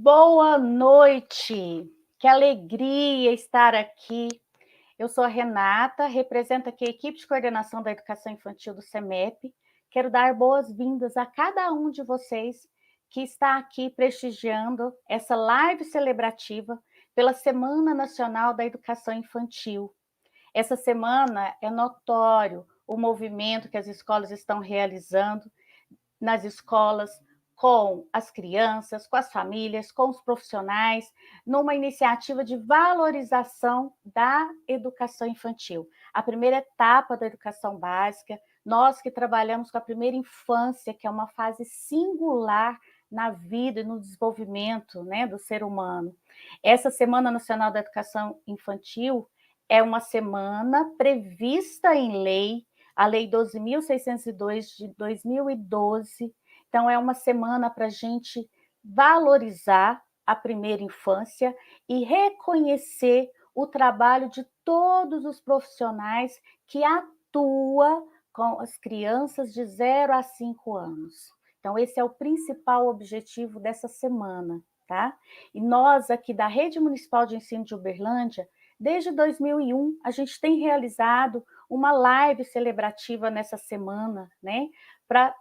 Boa noite, que alegria estar aqui. Eu sou a Renata, represento aqui a equipe de coordenação da educação infantil do CEMEP. Quero dar boas-vindas a cada um de vocês que está aqui prestigiando essa live celebrativa pela Semana Nacional da Educação Infantil. Essa semana é notório o movimento que as escolas estão realizando nas escolas, com as crianças, com as famílias, com os profissionais, numa iniciativa de valorização da educação infantil. A primeira etapa da educação básica, nós que trabalhamos com a primeira infância, que é uma fase singular na vida e no desenvolvimento, né, do ser humano. Essa Semana Nacional da Educação Infantil é uma semana prevista em lei, a Lei 12.602 de 2012. Então, é uma semana para a gente valorizar a primeira infância e reconhecer o trabalho de todos os profissionais que atuam com as crianças de 0 a 5 anos. Então, esse é o principal objetivo dessa semana, tá? E nós aqui da Rede Municipal de Ensino de Uberlândia, desde 2001, a gente tem realizado uma live celebrativa nessa semana, né? Para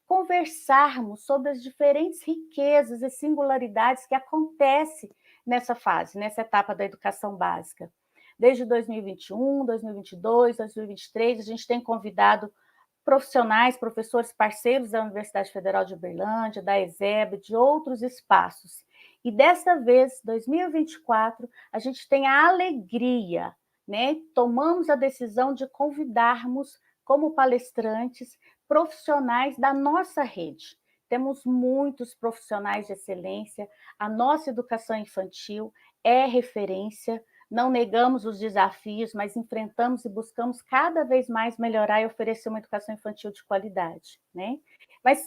conversarmos sobre as diferentes riquezas e singularidades que acontecem nessa fase, nessa etapa da educação básica. Desde 2021, 2022, 2023, a gente tem convidado profissionais, professores parceiros da Universidade Federal de Uberlândia, da ESEB, de outros espaços. E desta vez, 2024, a gente tem a alegria, né? Tomamos a decisão de convidarmos como palestrantes profissionais da nossa rede. Temos muitos profissionais de excelência, a nossa educação infantil é referência, não negamos os desafios, mas enfrentamos e buscamos cada vez mais melhorar e oferecer uma educação infantil de qualidade, né? Mas,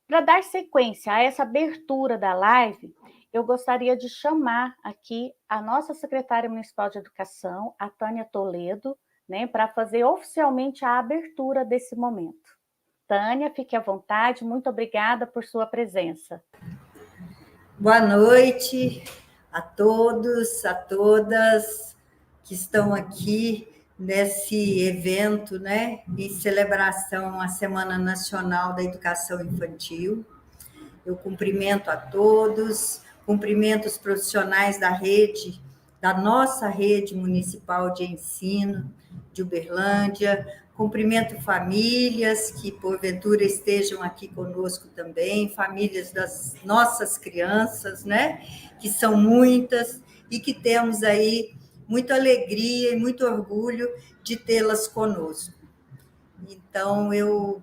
para dar sequência a essa abertura da live, eu gostaria de chamar aqui a nossa secretária municipal de educação, a Tânia Toledo, né, para fazer oficialmente a abertura desse momento. Tânia, fique à vontade, muito obrigada por sua presença. Boa noite a todos, a todas que estão aqui nesse evento, né, em celebração à Semana Nacional da Educação Infantil. Eu cumprimento a todos, cumprimento os profissionais da rede, da nossa rede municipal de ensino de Uberlândia, cumprimento famílias que porventura estejam aqui conosco também, famílias das nossas crianças, né? Que são muitas e que temos aí muita alegria e muito orgulho de tê-las conosco. Então, eu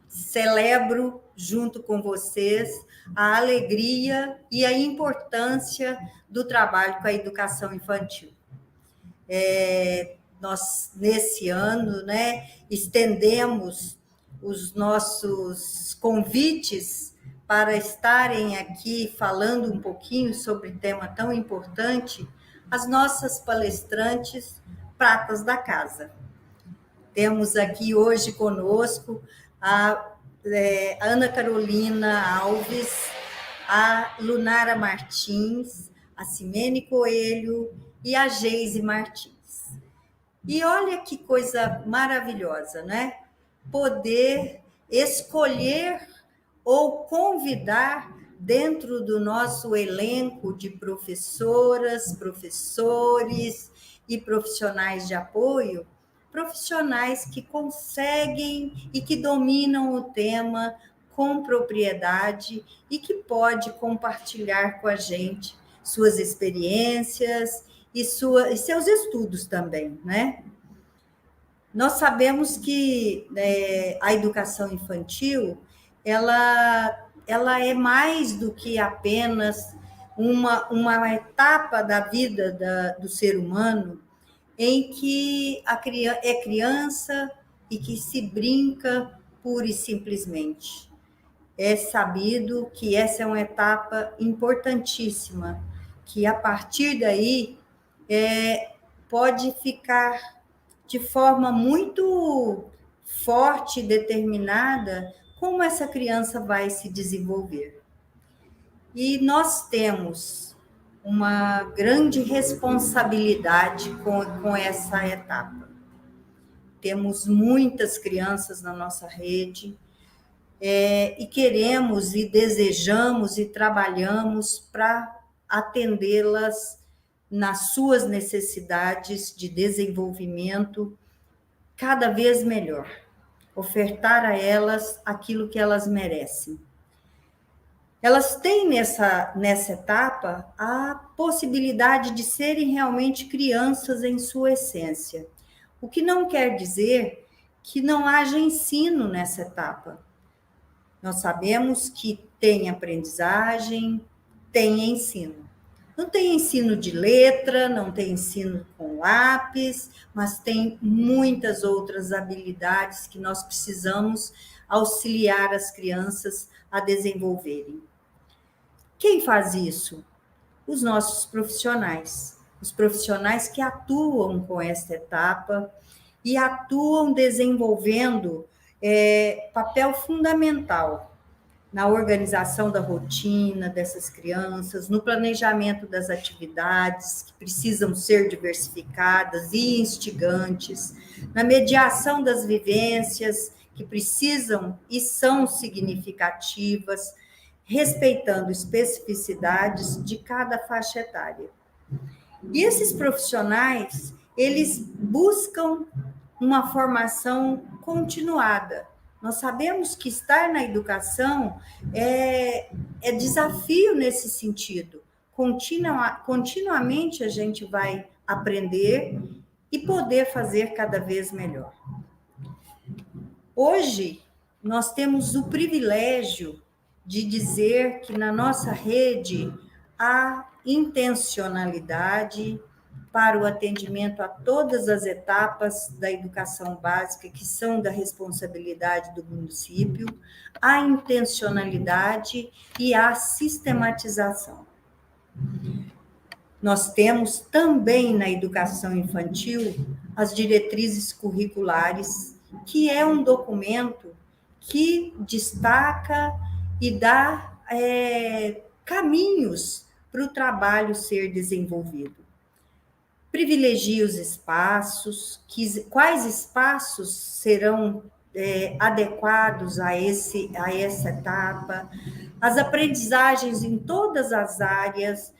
celebro junto com vocês a alegria e a importância do trabalho com a educação infantil. Nós, nesse ano, né, estendemos os nossos convites para estarem aqui falando um pouquinho sobre tema tão importante, as nossas palestrantes pratas da casa. Temos aqui hoje conosco a Ana Carolina Alves, a Lunara Martins, a Simene Coelho e a Geise Martins. E olha que coisa maravilhosa, né? Poder escolher ou convidar dentro do nosso elenco de professoras, professores e profissionais de apoio, profissionais que conseguem e que dominam o tema com propriedade e que pode compartilhar com a gente suas experiências e seus estudos também, né? Nós sabemos que a educação infantil, ela é mais do que apenas uma etapa da vida do ser humano em que é criança e que se brinca pura e simplesmente. É sabido que essa é uma etapa importantíssima, que a partir daí pode ficar de forma muito forte e determinada como essa criança vai se desenvolver. E nós temos uma grande responsabilidade com essa etapa. Temos muitas crianças na nossa rede, e queremos e desejamos e trabalhamos para atendê-las nas suas necessidades de desenvolvimento cada vez melhor, ofertar a elas aquilo que elas merecem. Elas têm nessa etapa a possibilidade de serem realmente crianças em sua essência, o que não quer dizer que não haja ensino nessa etapa. Nós sabemos que tem aprendizagem, tem ensino. Não tem ensino de letra, não tem ensino com lápis, mas tem muitas outras habilidades que nós precisamos auxiliar as crianças a desenvolverem. Quem faz isso? Os nossos profissionais. Os profissionais que atuam com esta etapa e atuam desenvolvendo papel fundamental na organização da rotina dessas crianças, no planejamento das atividades que precisam ser diversificadas e instigantes, na mediação das vivências que precisam e são significativas, respeitando especificidades de cada faixa etária. E esses profissionais, eles buscam uma formação continuada. Nós sabemos que estar na educação é desafio nesse sentido. Continuamente a gente vai aprender e poder fazer cada vez melhor. Hoje, nós temos o privilégio de dizer que na nossa rede há intencionalidade para o atendimento a todas as etapas da educação básica, que são da responsabilidade do município, a intencionalidade e a sistematização. Nós temos também na educação infantil as diretrizes curriculares, que é um documento que destaca e dá caminhos para o trabalho ser desenvolvido. Privilegie os espaços, quais espaços serão adequados a essa etapa, as aprendizagens em todas as áreas,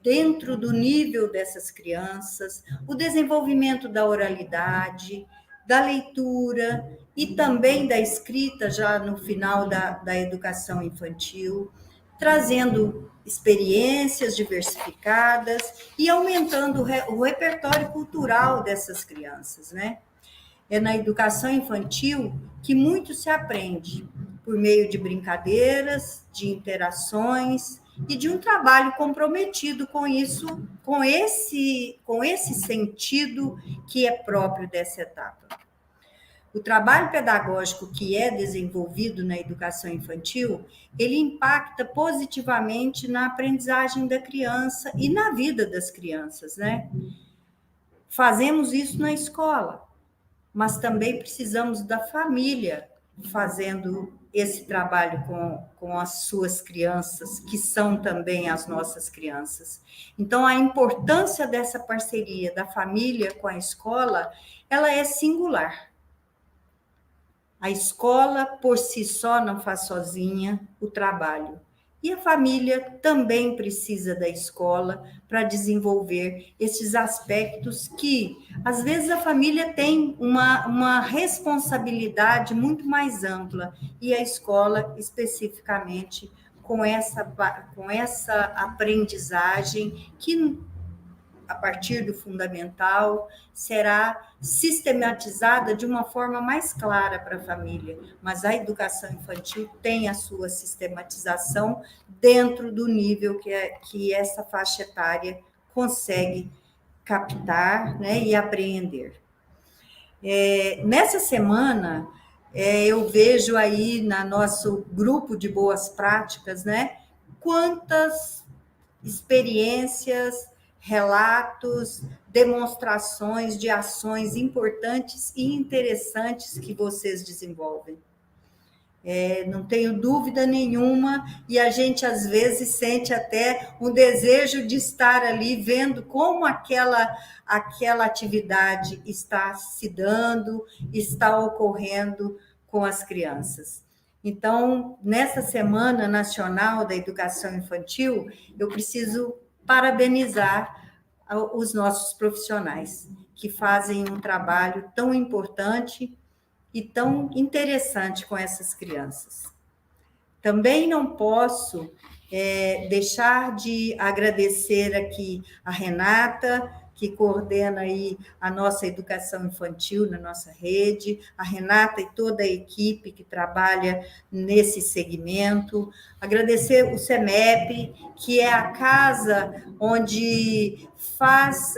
dentro do nível dessas crianças, o desenvolvimento da oralidade, da leitura e também da escrita, já no final da educação infantil, trazendo experiências diversificadas e aumentando o repertório cultural dessas crianças, né? É na educação infantil que muito se aprende, por meio de brincadeiras, de interações e de um trabalho comprometido com isso, com esse sentido que é próprio dessa etapa. O trabalho pedagógico que é desenvolvido na educação infantil, ele impacta positivamente na aprendizagem da criança e na vida das crianças, né? Fazemos isso na escola, mas também precisamos da família fazendo esse trabalho com as suas crianças, que são também as nossas crianças. Então, a importância dessa parceria da família com a escola, ela é singular. A escola, por si só, não faz sozinha o trabalho. E a família também precisa da escola para desenvolver esses aspectos que, às vezes, a família tem uma responsabilidade muito mais ampla, e a escola, especificamente, com essa aprendizagem que, a partir do fundamental, será sistematizada de uma forma mais clara para a família, mas a educação infantil tem a sua sistematização dentro do nível que essa faixa etária consegue captar, né, e apreender. Nessa semana, eu vejo aí no nosso grupo de boas práticas, né, quantas experiências, relatos, demonstrações de ações importantes e interessantes que vocês desenvolvem. Não tenho dúvida nenhuma, e a gente às vezes sente até um desejo de estar ali vendo como aquela atividade está se dando, está ocorrendo com as crianças. Então, nessa Semana Nacional da Educação Infantil, eu preciso parabenizar os nossos profissionais, que fazem um trabalho tão importante e tão interessante com essas crianças. Também não posso deixar de agradecer aqui a Renata, que coordena aí a nossa educação infantil na nossa rede, a Renata e toda a equipe que trabalha nesse segmento. Agradecer o CEMEP, que é a casa onde faz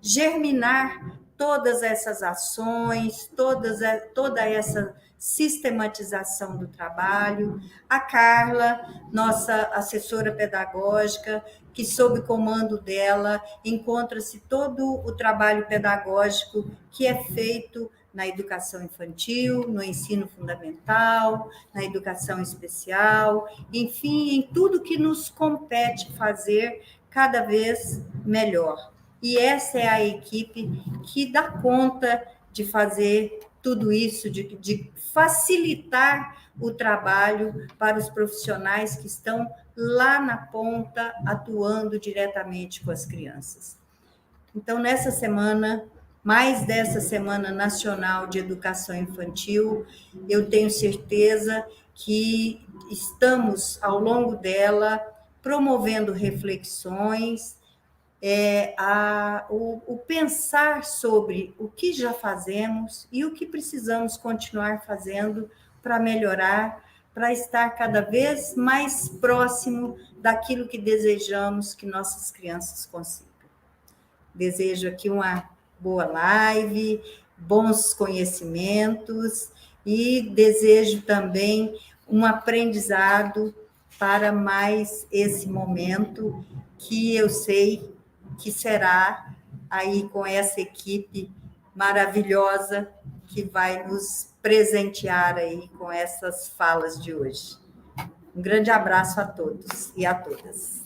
germinar todas essas ações, toda essa sistematização do trabalho. A Carla, nossa assessora pedagógica, que sob comando dela encontra-se todo o trabalho pedagógico que é feito na educação infantil, no ensino fundamental, na educação especial, enfim, em tudo que nos compete fazer cada vez melhor. E essa é a equipe que dá conta de fazer tudo isso, de facilitar o trabalho para os profissionais que estão lá na ponta, atuando diretamente com as crianças. Então, nessa semana, mais dessa Semana Nacional de Educação Infantil, eu tenho certeza que estamos, ao longo dela, promovendo reflexões, o pensar sobre o que já fazemos e o que precisamos continuar fazendo para melhorar, para estar cada vez mais próximo daquilo que desejamos que nossas crianças consigam. Desejo aqui uma boa live, bons conhecimentos e desejo também um aprendizado para mais esse momento que eu sei que será aí com essa equipe maravilhosa que vai nos presentear aí com essas falas de hoje. Um grande abraço a todos e a todas.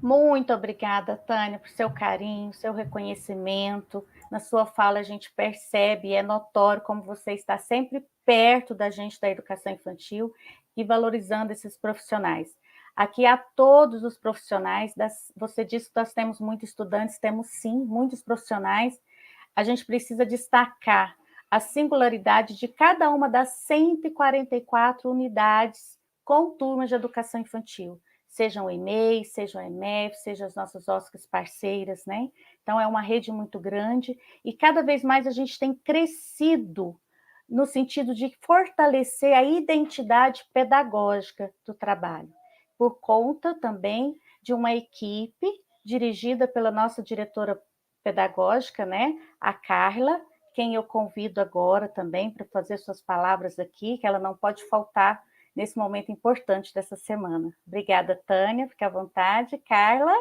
Muito obrigada, Tânia, por seu carinho, seu reconhecimento. Na sua fala, a gente percebe, é notório como você está sempre perto da gente da educação infantil e valorizando esses profissionais. Aqui a todos os profissionais, você disse que nós temos muitos estudantes, temos sim, muitos profissionais. A gente precisa destacar a singularidade de cada uma das 144 unidades com turmas de educação infantil. Sejam o EMEI, sejam o EMEF, sejam as nossas OSCs parceiras, né? Então, é uma rede muito grande e cada vez mais a gente tem crescido no sentido de fortalecer a identidade pedagógica do trabalho, por conta também de uma equipe dirigida pela nossa diretora pedagógica, né? A Carla, quem eu convido agora também para fazer suas palavras aqui, que ela não pode faltar nesse momento importante dessa semana. Obrigada, Tânia, fique à vontade. Carla,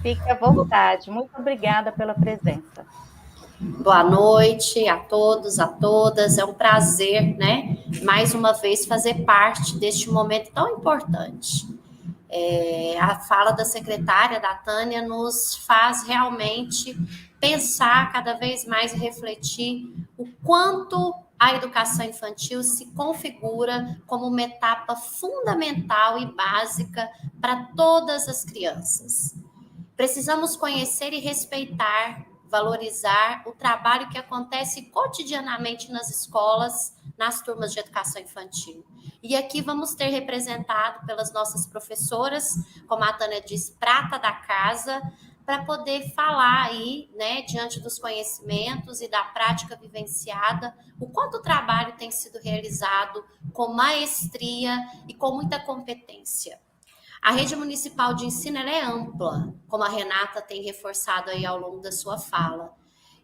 fique à vontade. Muito obrigada pela presença. Boa noite a todos, a todas. É um prazer, né, mais uma vez fazer parte deste momento tão importante. A fala da secretária, da Tânia, nos faz realmente pensar cada vez mais e refletir o quanto a educação infantil se configura como uma etapa fundamental e básica para todas as crianças. Precisamos conhecer e respeitar, valorizar o trabalho que acontece cotidianamente nas escolas, nas turmas de educação infantil. E aqui vamos ter representado pelas nossas professoras, como a Tânia diz, prata da casa, para poder falar aí, né, diante dos conhecimentos e da prática vivenciada, o quanto o trabalho tem sido realizado com maestria e com muita competência. A rede municipal de ensino ela é ampla, como a Renata tem reforçado aí ao longo da sua fala.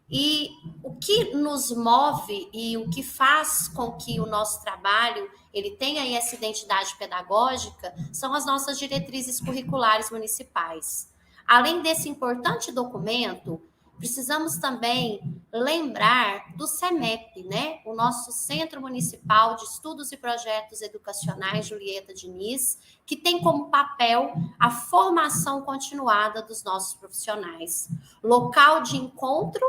E o que nos move e o que faz com que o nosso trabalho ele tenha aí essa identidade pedagógica são as nossas diretrizes curriculares municipais. Além desse importante documento, precisamos também lembrar do CEMEP, né? O nosso Centro Municipal de Estudos e Projetos Educacionais Julieta Diniz, que tem como papel a formação continuada dos nossos profissionais. Local de encontro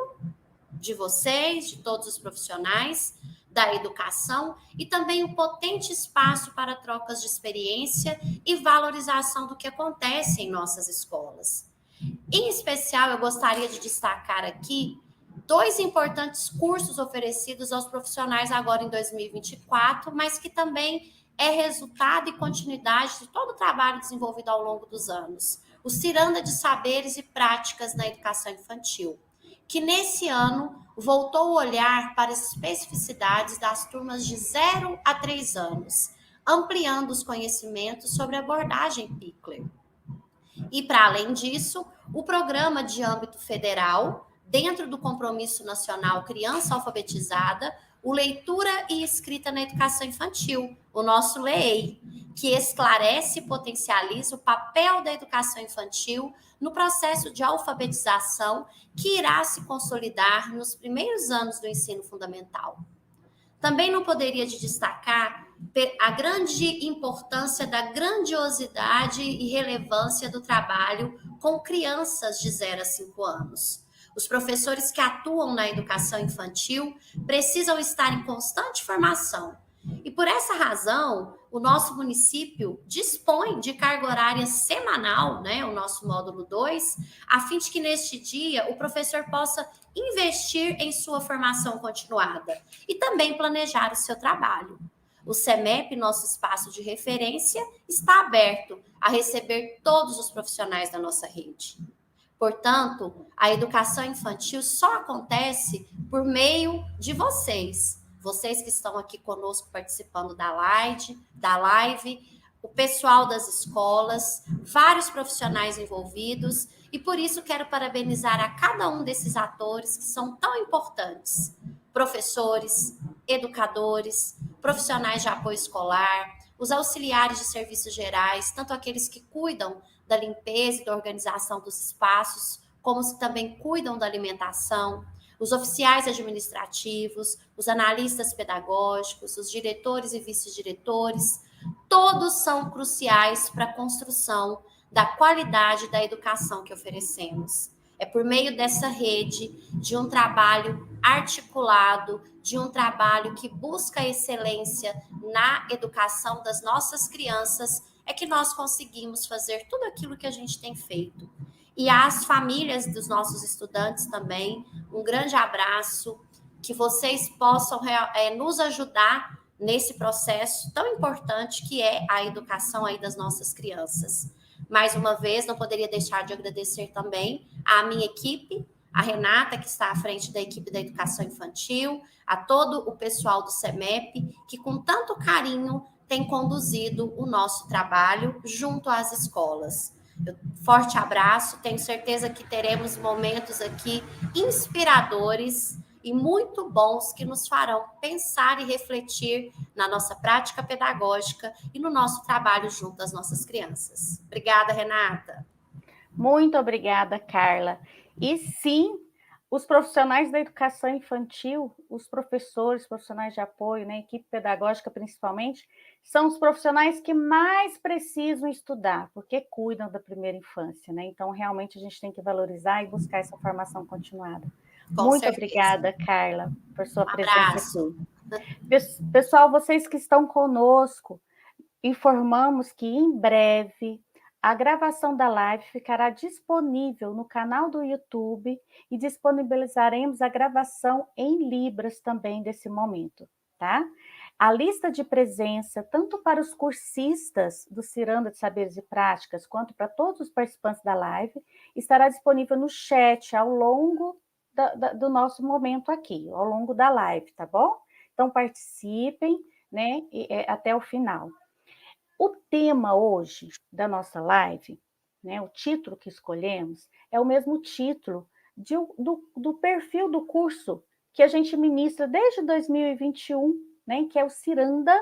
de vocês, de todos os profissionais da educação, e também um potente espaço para trocas de experiência e valorização do que acontece em nossas escolas. Em especial, eu gostaria de destacar aqui 2 importantes cursos oferecidos aos profissionais agora em 2024, mas que também é resultado e continuidade de todo o trabalho desenvolvido ao longo dos anos. O Ciranda de Saberes e Práticas na Educação Infantil, que nesse ano voltou o olhar para as especificidades das turmas de 0 a 3 anos, ampliando os conhecimentos sobre a abordagem Pickler. E, para além disso, o programa de âmbito federal, dentro do Compromisso Nacional Criança Alfabetizada, o Leitura e Escrita na Educação Infantil, o nosso LEEI, que esclarece e potencializa o papel da educação infantil no processo de alfabetização que irá se consolidar nos primeiros anos do ensino fundamental. Também não poderia destacar a grande importância da grandiosidade e relevância do trabalho com crianças de 0 a 5 anos. Os professores que atuam na educação infantil precisam estar em constante formação. E por essa razão, o nosso município dispõe de carga horária semanal, né, o nosso módulo 2, a fim de que neste dia o professor possa investir em sua formação continuada e também planejar o seu trabalho. O CEMEP, nosso espaço de referência, está aberto a receber todos os profissionais da nossa rede. Portanto, a educação infantil só acontece por meio de vocês que estão aqui conosco participando da live, o pessoal das escolas, vários profissionais envolvidos, e por isso quero parabenizar a cada um desses atores que são tão importantes: professores, educadores, profissionais de apoio escolar, os auxiliares de serviços gerais, tanto aqueles que cuidam da limpeza e da organização dos espaços, como os que também cuidam da alimentação, os oficiais administrativos, os analistas pedagógicos, os diretores e vice-diretores, todos são cruciais para a construção da qualidade da educação que oferecemos. É por meio dessa rede, de um trabalho articulado, de um trabalho que busca a excelência na educação das nossas crianças, é que nós conseguimos fazer tudo aquilo que a gente tem feito. E às famílias dos nossos estudantes também, um grande abraço, que vocês possam nos ajudar nesse processo tão importante que é a educação aí das nossas crianças. Mais uma vez, não poderia deixar de agradecer também à minha equipe, a Renata, que está à frente da equipe da educação infantil, a todo o pessoal do CEMEP, que com tanto carinho tem conduzido o nosso trabalho junto às escolas. Forte abraço, tenho certeza que teremos momentos aqui inspiradores e muito bons que nos farão pensar e refletir na nossa prática pedagógica e no nosso trabalho junto às nossas crianças. Obrigada, Renata. Muito obrigada, Carla. E sim, os profissionais da educação infantil, os professores, profissionais de apoio, né, equipe pedagógica principalmente, são os profissionais que mais precisam estudar, porque cuidam da primeira infância, né? Então, realmente, a gente tem que valorizar e buscar essa formação continuada. Muito obrigada, Carla, por sua presença aqui. Pessoal, vocês que estão conosco, informamos que em breve a gravação da live ficará disponível no canal do YouTube e disponibilizaremos a gravação em Libras também desse momento, tá? A lista de presença, tanto para os cursistas do Ciranda de Saberes e Práticas, quanto para todos os participantes da live, estará disponível no chat ao longo do nosso momento aqui, ao longo da live, tá bom? Então, participem, né, até o final. O tema hoje da nossa live, né, o título que escolhemos, é o mesmo título do perfil do curso que a gente ministra desde 2021, né, que é o Ciranda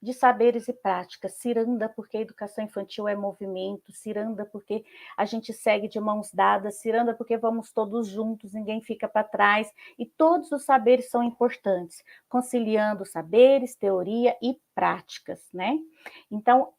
de saberes e práticas. Ciranda, porque a educação infantil é movimento. Ciranda, porque a gente segue de mãos dadas. Ciranda, porque vamos todos juntos, ninguém fica para trás. E todos os saberes são importantes, conciliando saberes, teoria e práticas, né? Então,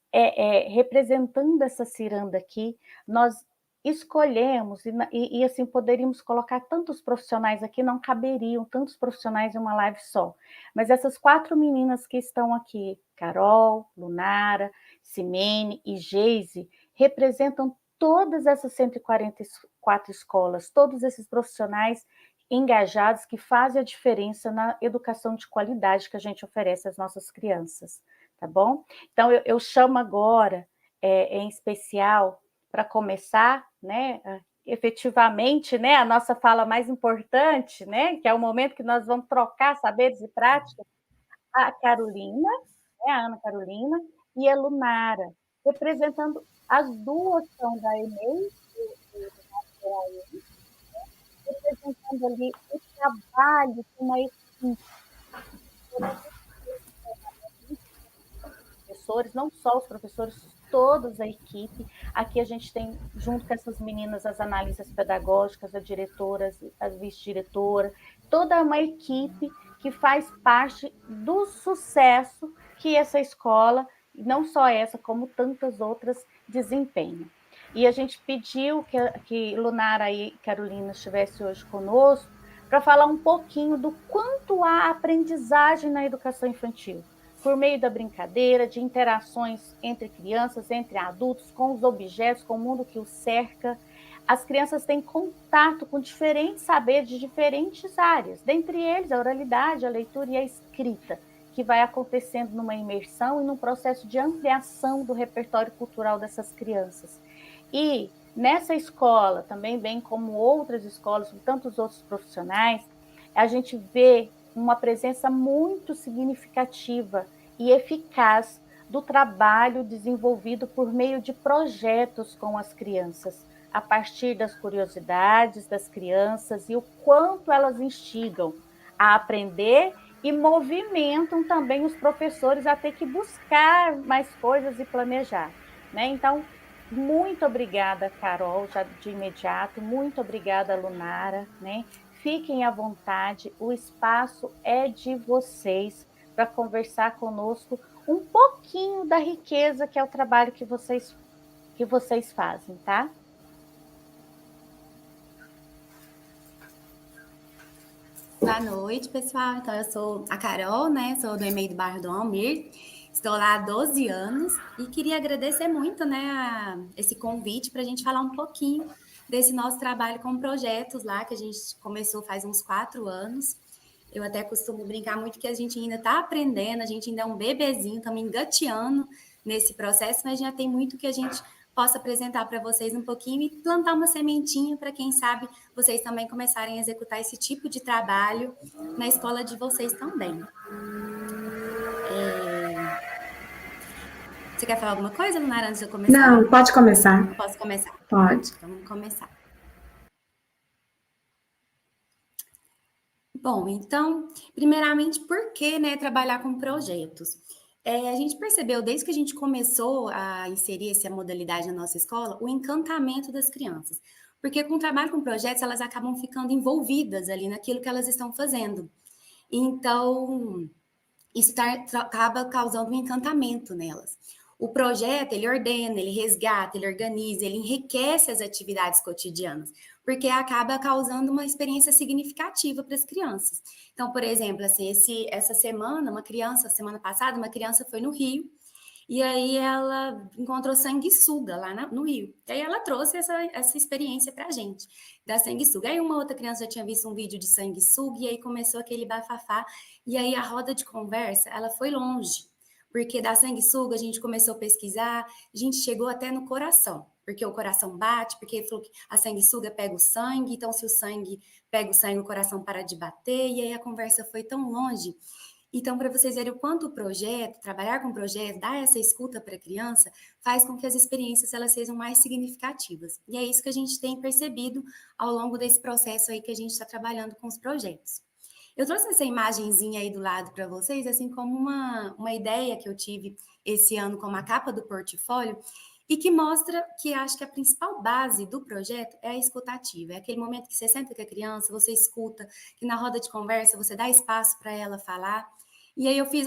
representando essa ciranda aqui, nós escolhemos, e assim, poderíamos colocar tantos profissionais aqui, não caberiam tantos profissionais em uma live só. Mas essas 4 meninas que estão aqui, Carol, Lunara, Simene e Geise, representam todas essas 144 escolas, todos esses profissionais engajados que fazem a diferença na educação de qualidade que a gente oferece às nossas crianças, tá bom? Então, eu chamo agora, em especial, para começar, né, efetivamente, né, a nossa fala mais importante, né, que é o momento que nós vamos trocar saberes e práticas, a Carolina, né, a Ana Carolina, e a Lunara, representando as duas são da EMEI, representando ali o trabalho de uma equipe, professores, não só os professores, todos a equipe. Aqui a gente tem, junto com essas meninas, as análises pedagógicas, a diretora, a vice-diretora, toda uma equipe que faz parte do sucesso que essa escola, não só essa, como tantas outras, desempenha. E a gente pediu que Lunara e Carolina estivessem hoje conosco para falar um pouquinho do quanto há aprendizagem na educação infantil, por meio da brincadeira, de interações entre crianças, entre adultos, com os objetos, com o mundo que os cerca. As crianças têm contato com diferentes saberes de diferentes áreas, dentre eles a oralidade, a leitura e a escrita, que vai acontecendo numa imersão e num processo de ampliação do repertório cultural dessas crianças. E nessa escola, também bem como outras escolas, com tantos outros profissionais, a gente vê uma presença muito significativa e eficaz do trabalho desenvolvido por meio de projetos com as crianças, a partir das curiosidades das crianças e o quanto elas instigam a aprender e movimentam também os professores a ter que buscar mais coisas e planejar, né? Então, muito obrigada, Carol, já de imediato, muito obrigada, Lunara, né? Fiquem à vontade, o espaço é de vocês para conversar conosco um pouquinho da riqueza que é o trabalho que vocês fazem, tá? Boa noite, pessoal. Então, eu sou a Carol, né? Sou do EMEI do bairro do Almir. Estou lá há 12 anos e queria agradecer muito, né, esse convite para a gente falar um pouquinho desse nosso trabalho com projetos lá, que a gente começou faz uns 4 anos. Eu até costumo brincar muito que a gente ainda está aprendendo, a gente ainda é um bebezinho, estamos engateando nesse processo, mas já tem muito que a gente possa apresentar para vocês um pouquinho e plantar uma sementinha para, quem sabe, vocês também começarem a executar esse tipo de trabalho na escola de vocês também. Você quer falar alguma coisa, Lunara, antes de eu começar? Não, pode começar. Posso começar? Pode. Então, vamos começar. Bom, então, primeiramente, por que, né, trabalhar com projetos? A gente percebeu, desde que a gente começou a inserir essa modalidade na nossa escola, o encantamento das crianças. Porque com o trabalho com projetos, elas acabam ficando envolvidas ali naquilo que elas estão fazendo. Então, isso acaba causando um encantamento nelas. O projeto, ele ordena, ele resgata, ele organiza, ele enriquece as atividades cotidianas, porque acaba causando uma experiência significativa para as crianças. Então, por exemplo, assim, essa semana, semana passada, uma criança foi no Rio, e aí ela encontrou sanguessuga lá no Rio. E aí ela trouxe essa experiência para a gente, da sanguessuga. Aí uma outra criança já tinha visto um vídeo de sanguessuga, e aí começou aquele bafafá, e aí a roda de conversa, ela foi longe. Porque da sanguessuga a gente começou a pesquisar, a gente chegou até no coração, porque o coração bate, porque ele falou que a sanguessuga pega o sangue, então se o sangue pega o sangue, o coração para de bater, e aí a conversa foi tão longe. Então, para vocês verem o quanto o projeto, trabalhar com o projeto, dar essa escuta para a criança, faz com que as experiências elas sejam mais significativas. E é isso que a gente tem percebido ao longo desse processo aí que a gente está trabalhando com os projetos. Eu trouxe essa imagenzinha aí do lado para vocês, assim como uma ideia que eu tive esse ano como a capa do portfólio, e que mostra que acho que a principal base do projeto é a escutativa. É aquele momento que você senta com a criança, você escuta, que na roda de conversa você dá espaço para ela falar. E aí eu fui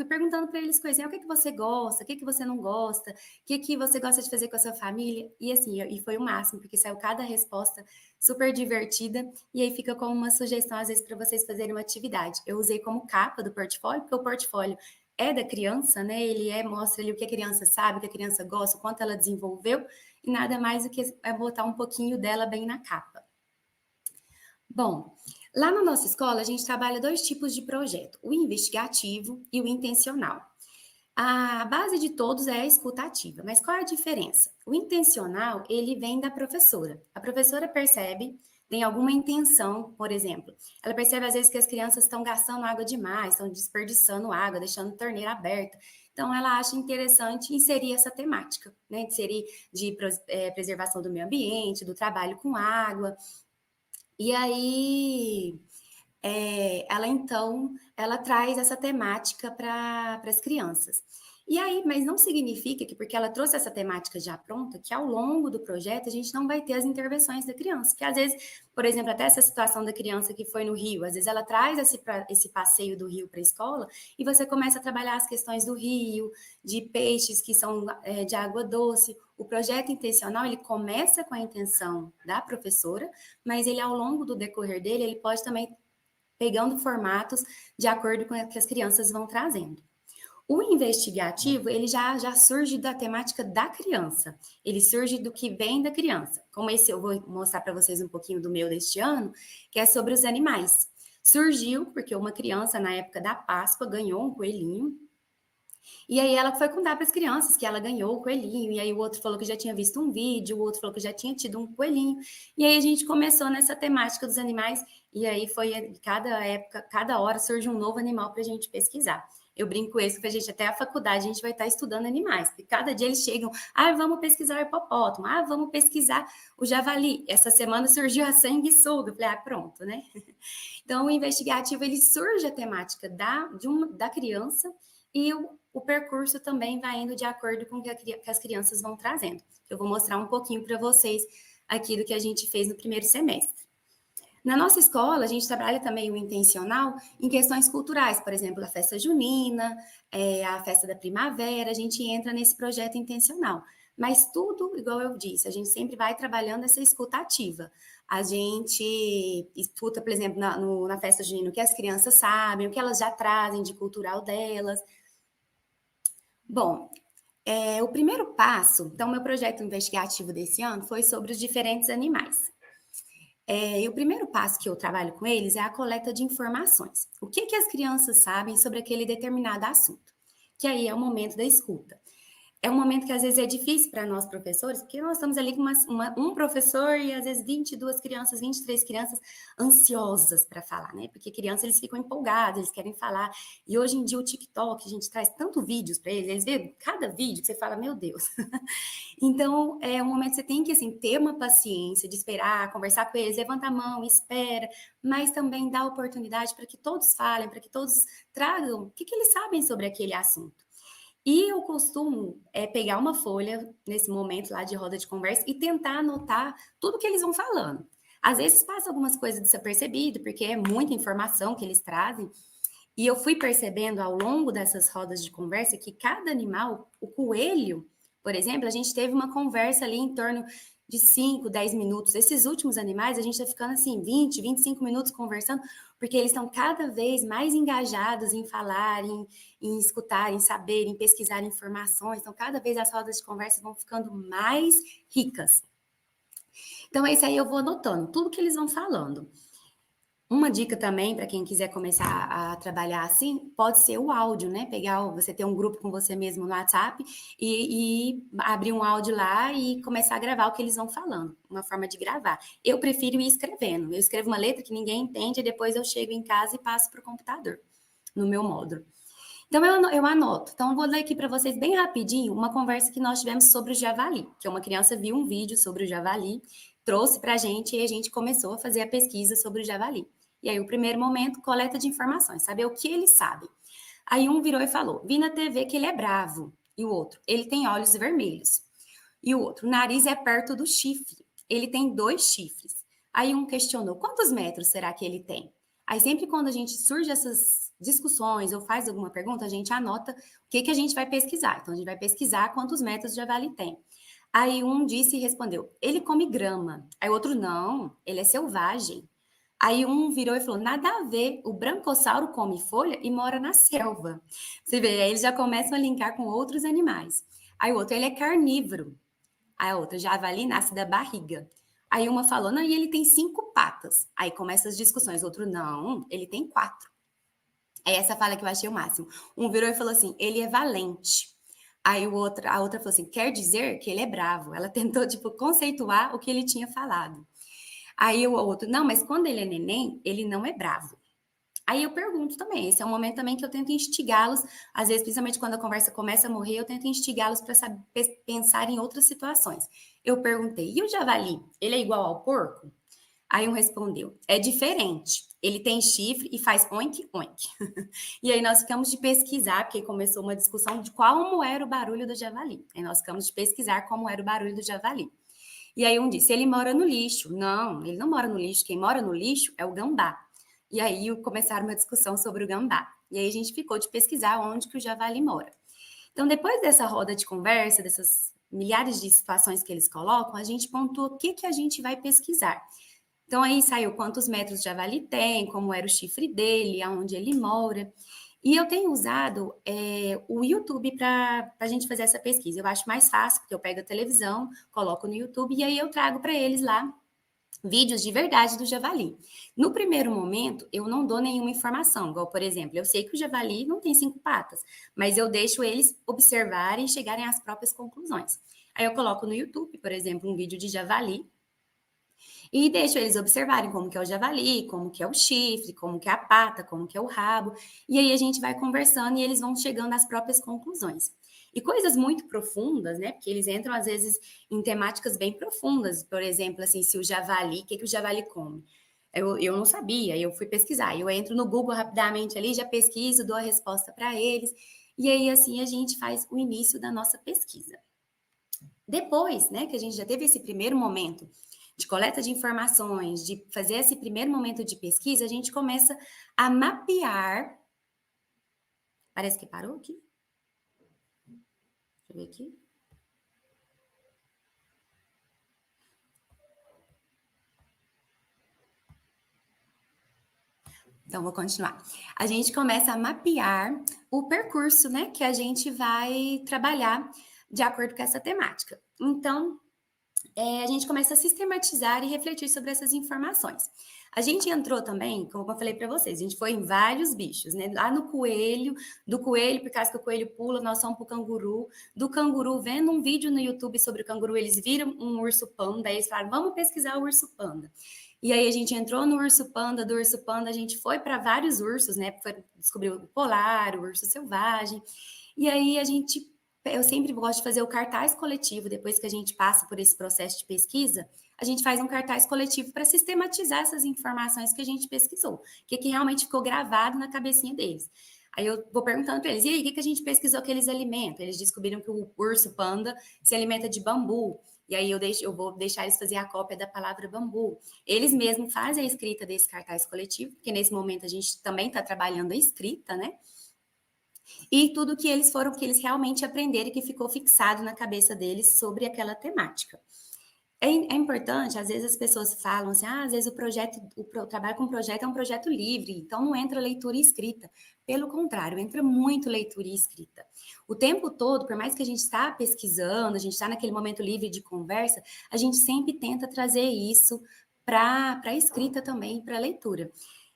perguntando para eles coisinhas, o que você gosta, o que você não gosta, o que você gosta de fazer com a sua família, e assim, e foi o máximo, porque saiu cada resposta super divertida, e aí fica como uma sugestão, às vezes, para vocês fazerem uma atividade. Eu usei como capa do portfólio, porque o portfólio é da criança, né? Mostra ali o que a criança sabe, o que a criança gosta, o quanto ela desenvolveu, e nada mais do que é botar um pouquinho dela bem na capa. Bom, lá na nossa escola, a gente trabalha 2 tipos de projeto, o investigativo e o intencional. A base de todos é a escutativa, mas qual é a diferença? O intencional, ele vem da professora. A professora percebe, tem alguma intenção, por exemplo, ela percebe às vezes que as crianças estão gastando água demais, estão desperdiçando água, deixando a torneira aberta. Então, ela acha interessante inserir essa temática, né? Inserir de preservação do meio ambiente, do trabalho com água. E aí, ela traz essa temática para as crianças. E aí, mas não significa que porque ela trouxe essa temática já pronta, que ao longo do projeto a gente não vai ter as intervenções da criança. Porque às vezes, por exemplo, até essa situação da criança que foi no rio, às vezes ela traz esse passeio do rio para a escola e você começa a trabalhar as questões do rio, de peixes que são de água doce. O projeto intencional, ele começa com a intenção da professora, mas ele, ao longo do decorrer dele, ele pode também pegando formatos de acordo com o que as crianças vão trazendo. O investigativo, ele já surge da temática da criança, ele surge do que vem da criança. Como esse eu vou mostrar para vocês um pouquinho do meu deste ano, que é sobre os animais. Surgiu porque uma criança, na época da Páscoa, ganhou um coelhinho, e aí ela foi contar para as crianças que ela ganhou o coelhinho, e aí o outro falou que já tinha visto um vídeo, o outro falou que já tinha tido um coelhinho, e aí a gente começou nessa temática dos animais, e aí foi cada época, cada hora surge um novo animal para a gente pesquisar. Eu brinco isso que a gente, até a faculdade, a gente vai estar estudando animais, porque cada dia eles chegam, vamos pesquisar o hipopótamo, vamos pesquisar o javali. Essa semana surgiu a sanguessuga, eu falei, pronto, né? Então, o investigativo, ele surge a temática da criança, e o percurso também vai indo de acordo com o que as crianças vão trazendo. Eu vou mostrar um pouquinho para vocês aqui do que a gente fez no primeiro semestre. Na nossa escola, a gente trabalha também o intencional em questões culturais, por exemplo, a festa junina, a festa da primavera, a gente entra nesse projeto intencional. Mas tudo, igual eu disse, a gente sempre vai trabalhando essa escuta ativa. A gente escuta, por exemplo, na festa junina, o que as crianças sabem, o que elas já trazem de cultural delas. Bom, o primeiro passo, então, meu projeto investigativo desse ano foi sobre os diferentes animais. E o primeiro passo que eu trabalho com eles é a coleta de informações. O que as crianças sabem sobre aquele determinado assunto? Que aí é o momento da escuta. É um momento que às vezes é difícil para nós professores, porque nós estamos ali com um professor e às vezes 22 crianças, 23 crianças ansiosas para falar, né? Porque crianças, eles ficam empolgados, eles querem falar. E hoje em dia o TikTok, a gente traz tanto vídeos para eles veem cada vídeo que você fala, meu Deus. Então, é um momento que você tem que, assim, ter uma paciência de esperar, conversar com eles, levanta a mão, espera, mas também dá oportunidade para que todos falem, para que todos tragam o que eles sabem sobre aquele assunto. E eu costumo pegar uma folha nesse momento lá de roda de conversa e tentar anotar tudo que eles vão falando. Às vezes passa algumas coisas desapercebido, porque é muita informação que eles trazem. E eu fui percebendo ao longo dessas rodas de conversa que cada animal, o coelho, por exemplo, a gente teve uma conversa ali em torno de 5, 10 minutos. Esses últimos animais, a gente está ficando assim, 20, 25 minutos conversando, porque eles estão cada vez mais engajados em falar, em escutar, em saber, em pesquisar informações. Então, cada vez as rodas de conversa vão ficando mais ricas. Então, esse aí eu vou anotando tudo que eles vão falando. Uma dica também, para quem quiser começar a trabalhar assim, pode ser o áudio, né? Você ter um grupo com você mesmo no WhatsApp e abrir um áudio lá e começar a gravar o que eles vão falando, uma forma de gravar. Eu prefiro ir escrevendo. Eu escrevo uma letra que ninguém entende e depois eu chego em casa e passo para o computador, no meu módulo. Então, eu anoto. Então, eu vou ler aqui para vocês bem rapidinho uma conversa que nós tivemos sobre o javali, que uma criança viu um vídeo sobre o javali, trouxe para a gente e a gente começou a fazer a pesquisa sobre o javali. E aí, o primeiro momento, coleta de informações, saber o que eles sabem. Aí um virou e falou, vi na TV que ele é bravo. E o outro, ele tem olhos vermelhos. E o outro, o nariz é perto do chifre. Ele tem 2 chifres. Aí um questionou, quantos metros será que ele tem? Aí sempre quando a gente surge essas discussões ou faz alguma pergunta, a gente anota o que a gente vai pesquisar. Então, a gente vai pesquisar quantos metros o javali tem. Aí um disse e respondeu, ele come grama. Aí o outro, não, ele é selvagem. Aí um virou e falou, nada a ver, o brancossauro come folha e mora na selva. Você vê, aí eles já começam a linkar com outros animais. Aí o outro, ele é carnívoro. Aí a outra, javali nasce da barriga. Aí uma falou, não, e ele tem 5 patas. Aí começam as discussões. Outro, não, ele tem 4. É essa fala que eu achei o máximo. Um virou e falou assim, ele é valente. Aí a outra falou assim, quer dizer que ele é bravo. Ela tentou, tipo, conceituar o que ele tinha falado. Aí o outro, não, mas quando ele é neném, ele não é bravo. Aí eu pergunto também, esse é um momento também que eu tento instigá-los, às vezes, principalmente quando a conversa começa a morrer, eu tento instigá-los para pensar em outras situações. Eu perguntei, e o javali, ele é igual ao porco? Aí um respondeu, é diferente, ele tem chifre e faz oink, oink. E aí nós ficamos de pesquisar, porque começou uma discussão de como era o barulho do javali. Aí nós ficamos de pesquisar como era o barulho do javali. E aí um disse, ele mora no lixo. Não, ele não mora no lixo, quem mora no lixo é o gambá. E aí começaram uma discussão sobre o gambá. E aí a gente ficou de pesquisar onde que o javali mora. Então, depois dessa roda de conversa, dessas milhares de situações que eles colocam, a gente pontua o que a gente vai pesquisar. Então, aí saiu quantos metros o javali tem, como era o chifre dele, aonde ele mora. E eu tenho usado o YouTube para a gente fazer essa pesquisa. Eu acho mais fácil, porque eu pego a televisão, coloco no YouTube e aí eu trago para eles lá vídeos de verdade do javali. No primeiro momento, eu não dou nenhuma informação, igual, por exemplo, eu sei que o javali não tem 5 patas, mas eu deixo eles observarem e chegarem às próprias conclusões. Aí eu coloco no YouTube, por exemplo, um vídeo de javali e deixo eles observarem como que é o javali, como que é o chifre, como que é a pata, como que é o rabo, e aí a gente vai conversando e eles vão chegando às próprias conclusões. E coisas muito profundas, né? Porque eles entram, às vezes, em temáticas bem profundas. Por exemplo, assim, se o javali, o que o javali come? Eu não sabia, eu fui pesquisar. Eu entro no Google rapidamente ali, já pesquiso, dou a resposta para eles. E aí, assim, a gente faz o início da nossa pesquisa. Depois, né, que a gente já teve esse primeiro momento de coleta de informações, de fazer esse primeiro momento de pesquisa, a gente começa a mapear. Parece que parou aqui. Deixa eu ver aqui. Então, vou continuar. A gente começa a mapear o percurso, né, que a gente vai trabalhar de acordo com essa temática. Então, a gente começa a sistematizar e refletir sobre essas informações. A gente entrou também, como eu falei para vocês, a gente foi em vários bichos, né? Lá no coelho, do coelho, por causa que o coelho pula, nós fomos para o canguru, do canguru, vendo um vídeo no YouTube sobre o canguru, eles viram um urso panda, aí eles falaram, vamos pesquisar o urso panda. E aí a gente entrou no urso panda, do urso panda a gente foi para vários ursos, né? Descobriu o polar, o urso selvagem, e aí eu sempre gosto de fazer o cartaz coletivo, depois que a gente passa por esse processo de pesquisa, a gente faz um cartaz coletivo para sistematizar essas informações que a gente pesquisou, o que realmente ficou gravado na cabecinha deles. Aí eu vou perguntando para eles, e aí, o que a gente pesquisou que eles alimentam? Eles descobriram que o urso panda se alimenta de bambu, e aí eu vou deixar eles fazer a cópia da palavra bambu. Eles mesmos fazem a escrita desse cartaz coletivo, porque nesse momento a gente também está trabalhando a escrita, né? E tudo que eles realmente aprenderam e que ficou fixado na cabeça deles sobre aquela temática. É importante, às vezes as pessoas falam assim, às vezes o trabalho com projeto é um projeto livre, então não entra leitura e escrita. Pelo contrário, entra muito leitura e escrita. O tempo todo, por mais que a gente está pesquisando, a gente está naquele momento livre de conversa, a gente sempre tenta trazer isso para a escrita também, para a leitura.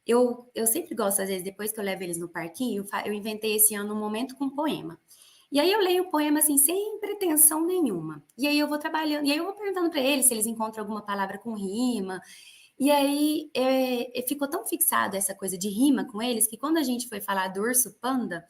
Eu sempre gosto, às vezes, depois que eu levo eles no parquinho, eu inventei esse ano um momento com poema. E aí eu leio o poema assim, sem pretensão nenhuma. E aí eu vou trabalhando, e aí eu vou perguntando para eles se eles encontram alguma palavra com rima. E aí ficou tão fixado essa coisa de rima com eles, que quando a gente foi falar do urso panda,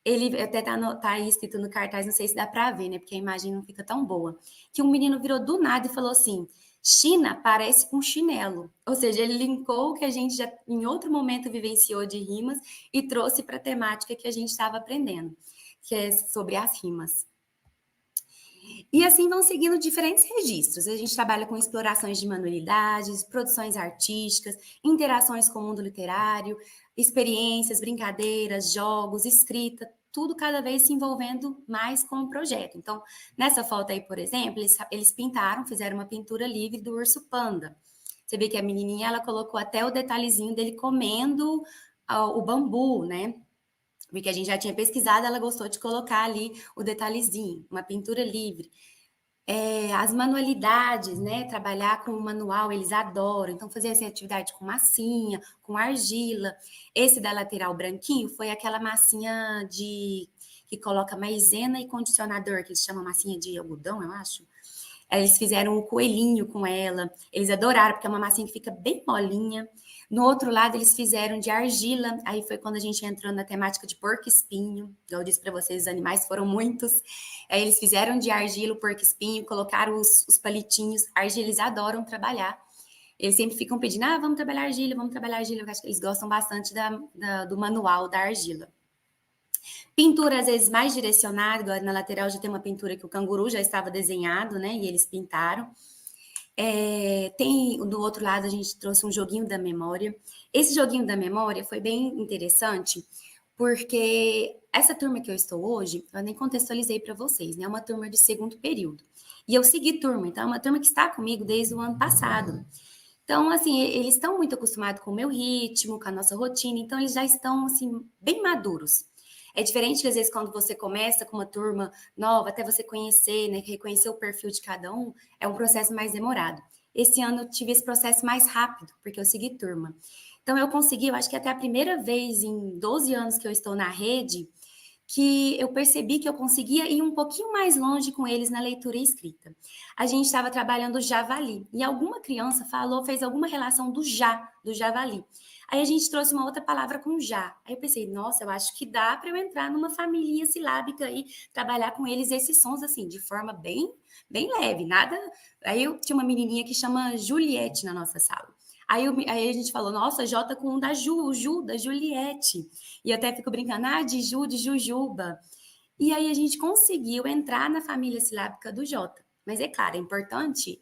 ele até tá aí escrito no cartaz, não sei se dá para ver, né? Porque a imagem não fica tão boa. Que um menino virou do nada e falou assim, China parece com chinelo, ou seja, ele linkou o que a gente já em outro momento vivenciou de rimas e trouxe para a temática que a gente estava aprendendo, que é sobre as rimas. E assim vão seguindo diferentes registros. A gente trabalha com explorações de manualidades, produções artísticas, interações com o mundo literário, experiências, brincadeiras, jogos, escrita, tudo cada vez se envolvendo mais com o projeto. Então, nessa foto aí, por exemplo, eles pintaram, fizeram uma pintura livre do urso panda. Você vê que a menininha, ela colocou até o detalhezinho dele comendo o bambu, né? Porque a gente já tinha pesquisado, ela gostou de colocar ali o detalhezinho, uma pintura livre. As manualidades, né? Trabalhar com o manual, eles adoram. Então, fazer essa atividade com massinha, com argila. Esse da lateral branquinho foi aquela massinha que coloca maisena e condicionador, que eles chamam massinha de algodão, eu acho. Eles fizeram o coelhinho com ela. Eles adoraram, porque é uma massinha que fica bem molinha. No outro lado, eles fizeram de argila. Aí foi quando a gente entrou na temática de porco-espinho. Eu disse para vocês, os animais foram muitos. Aí eles fizeram de argila o porco-espinho, colocaram os palitinhos. Argila, eles adoram trabalhar. Eles sempre ficam pedindo, vamos trabalhar argila, vamos trabalhar argila. Eu acho que eles gostam bastante do manual da argila. Pintura, às vezes, mais direcionada. Agora, na lateral já tem uma pintura que o canguru já estava desenhado, né? E eles pintaram. Tem do outro lado, a gente trouxe um joguinho da memória. Esse joguinho da memória foi bem interessante, porque essa turma que eu estou hoje, eu nem contextualizei para vocês, né? É uma turma de segundo período. E eu segui turma, então é uma turma que está comigo desde o ano passado. Então, assim, eles estão muito acostumados com o meu ritmo, com a nossa rotina, então eles já estão, assim, bem maduros. É diferente que, às vezes, quando você começa com uma turma nova, até você conhecer, né, reconhecer o perfil de cada um, é um processo mais demorado. Esse ano eu tive esse processo mais rápido, porque eu segui turma. Então, eu consegui, eu acho que até a primeira vez em 12 anos que eu estou na rede, que eu percebi que eu conseguia ir um pouquinho mais longe com eles na leitura e escrita. A gente estava trabalhando o javali, e alguma criança fez alguma relação do javali. Aí a gente trouxe uma outra palavra com já. Aí eu pensei, nossa, eu acho que dá para eu entrar numa família silábica e trabalhar com eles esses sons assim, de forma bem leve, nada. Aí eu tinha uma menininha que chama Juliette na nossa sala. Aí a gente falou, nossa, J com um da da Juliette. E eu até fico brincando, de Jujuba. E aí a gente conseguiu entrar na família silábica do J. Mas é claro, é importante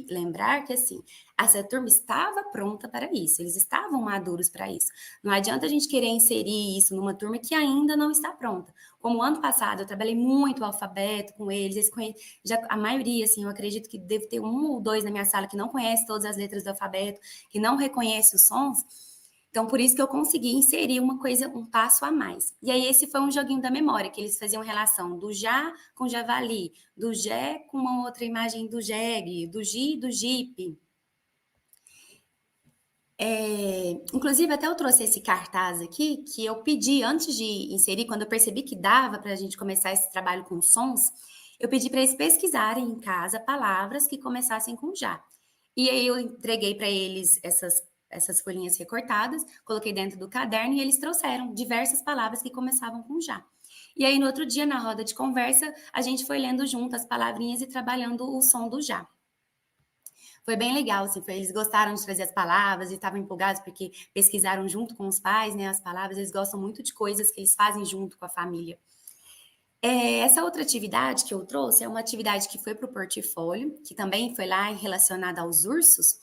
lembrar que assim, essa turma estava pronta para isso, eles estavam maduros para isso. Não adianta a gente querer inserir isso numa turma que ainda não está pronta. Como ano passado eu trabalhei muito o alfabeto com eles a maioria, assim, eu acredito que deve ter 1 ou 2 na minha sala que não conhece todas as letras do alfabeto, que não reconhece os sons. Então, por isso que eu consegui inserir um passo a mais. E aí, esse foi um joguinho da memória, que eles faziam relação do já com javali, do jé com uma outra imagem do jegue, do gi do jipe. Inclusive, até eu trouxe esse cartaz aqui, que eu pedi antes de inserir, quando eu percebi que dava para a gente começar esse trabalho com sons, eu pedi para eles pesquisarem em casa palavras que começassem com já. E aí eu entreguei para eles essas folhinhas recortadas, coloquei dentro do caderno e eles trouxeram diversas palavras que começavam com já. E aí, no outro dia, na roda de conversa, a gente foi lendo junto as palavrinhas e trabalhando o som do já. Foi bem legal, assim, eles gostaram de trazer as palavras e estavam empolgados porque pesquisaram junto com os pais, né, as palavras, eles gostam muito de coisas que eles fazem junto com a família. Essa outra atividade que eu trouxe é uma atividade que foi para o portfólio, que também foi lá relacionada aos ursos,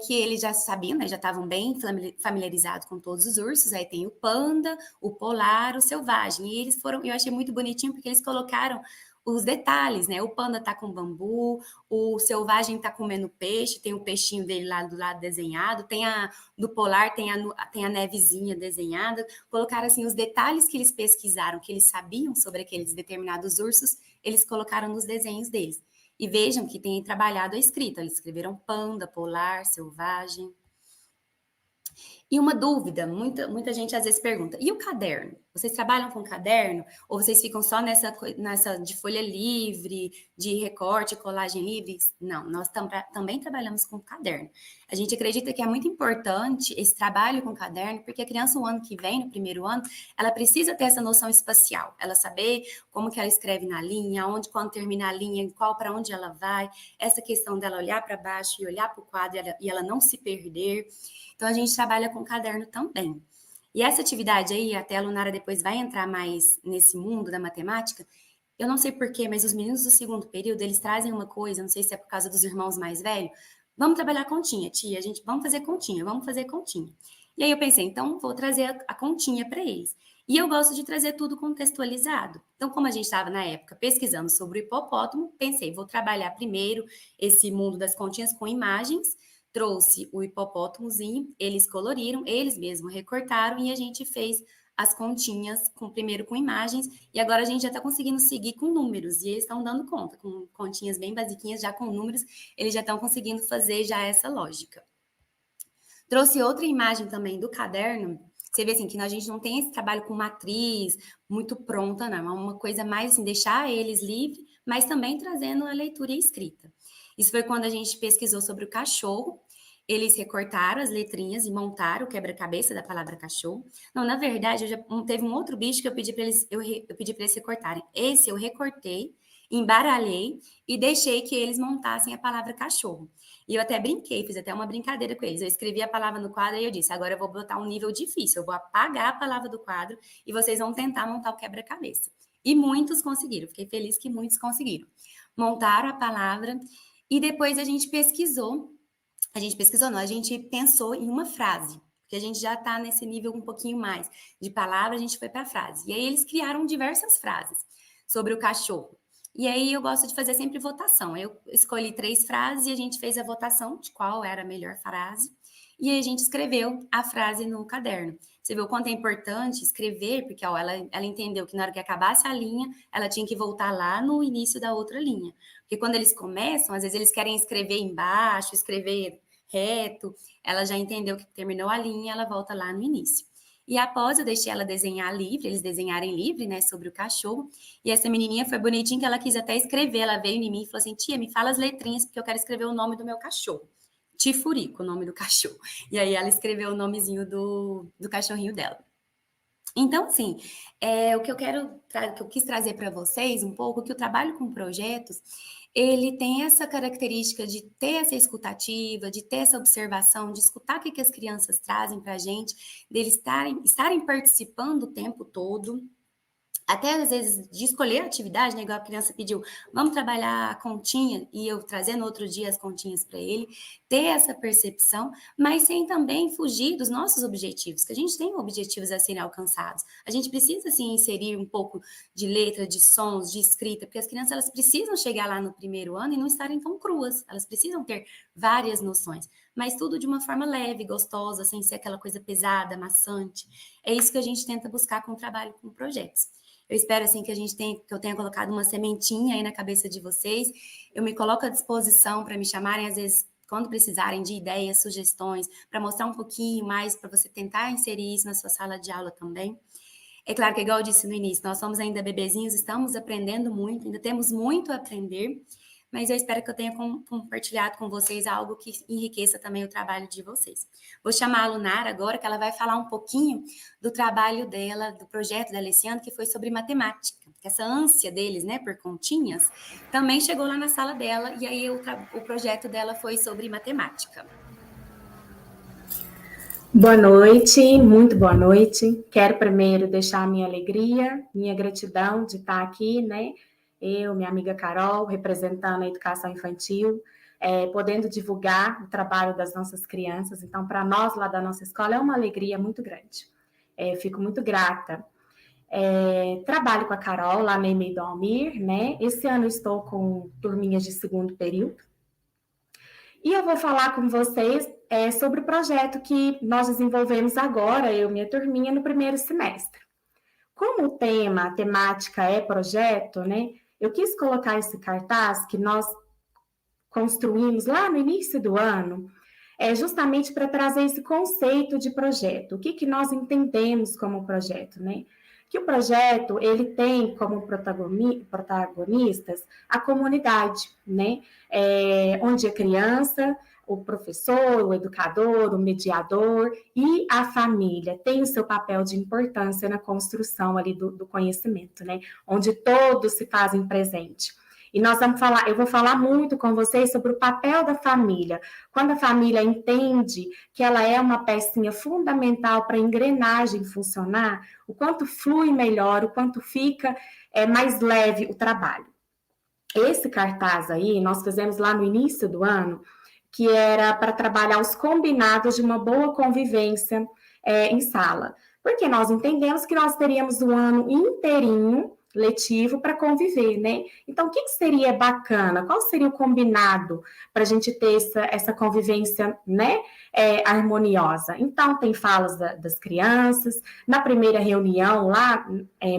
que eles já sabiam, né, já estavam bem familiarizados com todos os ursos. Aí tem o panda, o polar, o selvagem. E eles eu achei muito bonitinho porque eles colocaram os detalhes, né? O panda tá com bambu, o selvagem tá comendo peixe, tem o peixinho dele lá do lado desenhado, do polar tem a nevezinha desenhada. Colocaram assim os detalhes que eles pesquisaram, que eles sabiam sobre aqueles determinados ursos, eles colocaram nos desenhos deles. E vejam que tem trabalhado a escrita. Eles escreveram panda, polar, selvagem. E uma dúvida, muita gente às vezes pergunta, e o caderno? Vocês trabalham com caderno? Ou vocês ficam só nessa de folha livre, de recorte, colagem livre? Não, nós também trabalhamos com caderno. A gente acredita que é muito importante esse trabalho com caderno, porque a criança, o ano que vem, no primeiro ano, ela precisa ter essa noção espacial, ela saber como que ela escreve na linha, onde, quando termina a linha, para onde ela vai, essa questão dela olhar para baixo e olhar para o quadro e ela não se perder. Então, a gente trabalha com caderno também. E essa atividade aí, até a Lunara depois vai entrar mais nesse mundo da matemática, eu não sei porquê, mas os meninos do segundo período, eles trazem uma coisa, não sei se é por causa dos irmãos mais velhos, vamos trabalhar continha, tia, vamos fazer continha, vamos fazer continha. E aí eu pensei, então vou trazer a continha para eles. E eu gosto de trazer tudo contextualizado. Então, como a gente estava na época pesquisando sobre o hipopótamo, pensei, vou trabalhar primeiro esse mundo das continhas com imagens, trouxe o hipopótamozinho, eles coloriram, eles mesmos recortaram e a gente fez as continhas primeiro com imagens e agora a gente já está conseguindo seguir com números e eles estão dando conta, com continhas bem basiquinhas, já com números, eles já estão conseguindo fazer já essa lógica. Trouxe outra imagem também do caderno, você vê assim, que a gente não tem esse trabalho com matriz muito pronta, não, é uma coisa mais assim, deixar eles livres, mas também trazendo a leitura e a escrita. Isso foi quando a gente pesquisou sobre o cachorro. Eles recortaram as letrinhas e montaram o quebra-cabeça da palavra cachorro. Não, na verdade, teve um outro bicho que eu pedi para eles recortarem. Esse eu recortei, embaralhei e deixei que eles montassem a palavra cachorro. E eu até brinquei, fiz até uma brincadeira com eles. Eu escrevi a palavra no quadro e eu disse, agora eu vou botar um nível difícil, eu vou apagar a palavra do quadro e vocês vão tentar montar o quebra-cabeça. E muitos conseguiram, fiquei feliz que muitos conseguiram. Montaram a palavra e depois a gente pensou em uma frase, porque a gente já está nesse nível um pouquinho mais de palavra, a gente foi para a frase. E aí eles criaram diversas frases sobre o cachorro. E aí eu gosto de fazer sempre votação. Eu escolhi 3 frases e a gente fez a votação de qual era a melhor frase. E aí a gente escreveu a frase no caderno. Você viu o quanto é importante escrever, porque ó, ela entendeu que na hora que acabasse a linha, ela tinha que voltar lá no início da outra linha. Porque quando eles começam, às vezes eles querem escrever embaixo, escrever reto, ela já entendeu que terminou a linha, ela volta lá no início. E após eu deixei ela desenhar livre, eles desenharem livre, né, sobre o cachorro, e essa menininha foi bonitinha que ela quis até escrever, ela veio em mim e falou assim, tia, me fala as letrinhas, porque eu quero escrever o nome do meu cachorro. Tifurico, o nome do cachorro. E aí ela escreveu o nomezinho do cachorrinho dela. Então, assim, o que eu quis trazer para vocês um pouco, que o trabalho com projetos, ele tem essa característica de ter essa escutativa, de ter essa observação, de escutar o que as crianças trazem para a gente, deles estarem participando o tempo todo, até às vezes de escolher a atividade, né? Igual a criança pediu, vamos trabalhar a continha, e eu trazendo outro dia as continhas para ele, ter essa percepção, mas sem também fugir dos nossos objetivos, que a gente tem objetivos a serem alcançados. A gente precisa, assim, inserir um pouco de letra, de sons, de escrita, porque as crianças, elas precisam chegar lá no primeiro ano e não estarem tão cruas, elas precisam ter várias noções, mas tudo de uma forma leve, gostosa, sem ser aquela coisa pesada, maçante. É isso que a gente tenta buscar com o trabalho com projetos. Eu espero, assim, que eu tenha colocado uma sementinha aí na cabeça de vocês. Eu me coloco à disposição para me chamarem, às vezes, quando precisarem de ideias, sugestões, para mostrar um pouquinho mais, para você tentar inserir isso na sua sala de aula também. É claro que, igual eu disse no início, nós somos ainda bebezinhos, estamos aprendendo muito, ainda temos muito a aprender, mas eu espero que eu tenha compartilhado com vocês algo que enriqueça também o trabalho de vocês. Vou chamar a Lunara agora, que ela vai falar um pouquinho do trabalho dela, do projeto dela esse ano, que foi sobre matemática. Essa ânsia deles, né, por continhas, também chegou lá na sala dela, e aí o projeto dela foi sobre matemática. Boa noite, muito boa noite. Quero primeiro deixar a minha alegria, minha gratidão de estar aqui, né? Eu, minha amiga Carol, representando a educação infantil, podendo divulgar o trabalho das nossas crianças. Então, para nós lá da nossa escola, é uma alegria muito grande. Fico muito grata. Trabalho com a Carol lá na EMEI do Almir, né? Esse ano eu estou com turminhas de segundo período. E eu vou falar com vocês sobre o projeto que nós desenvolvemos agora, eu e minha turminha, no primeiro semestre. Como o tema, a temática é projeto, né? Eu quis colocar esse cartaz que nós construímos lá no início do ano, é justamente para trazer esse conceito de projeto. O que nós entendemos como projeto, né? Que o projeto, ele tem como protagonistas a comunidade, né? Onde a criança, o professor, o educador, o mediador e a família tem o seu papel de importância na construção ali do conhecimento, né? Onde todos se fazem presente. E nós vamos falar, eu vou falar muito com vocês sobre o papel da família. Quando a família entende que ela é uma pecinha fundamental para a engrenagem funcionar, o quanto flui melhor, o quanto fica mais leve o trabalho. Esse cartaz aí, nós fizemos lá no início do ano, que era para trabalhar os combinados de uma boa convivência em sala. Porque nós entendemos que nós teríamos um ano inteirinho letivo para conviver, né? Então, o que seria bacana? Qual seria o combinado para a gente ter essa convivência, né, harmoniosa? Então, tem falas das crianças, na primeira reunião, lá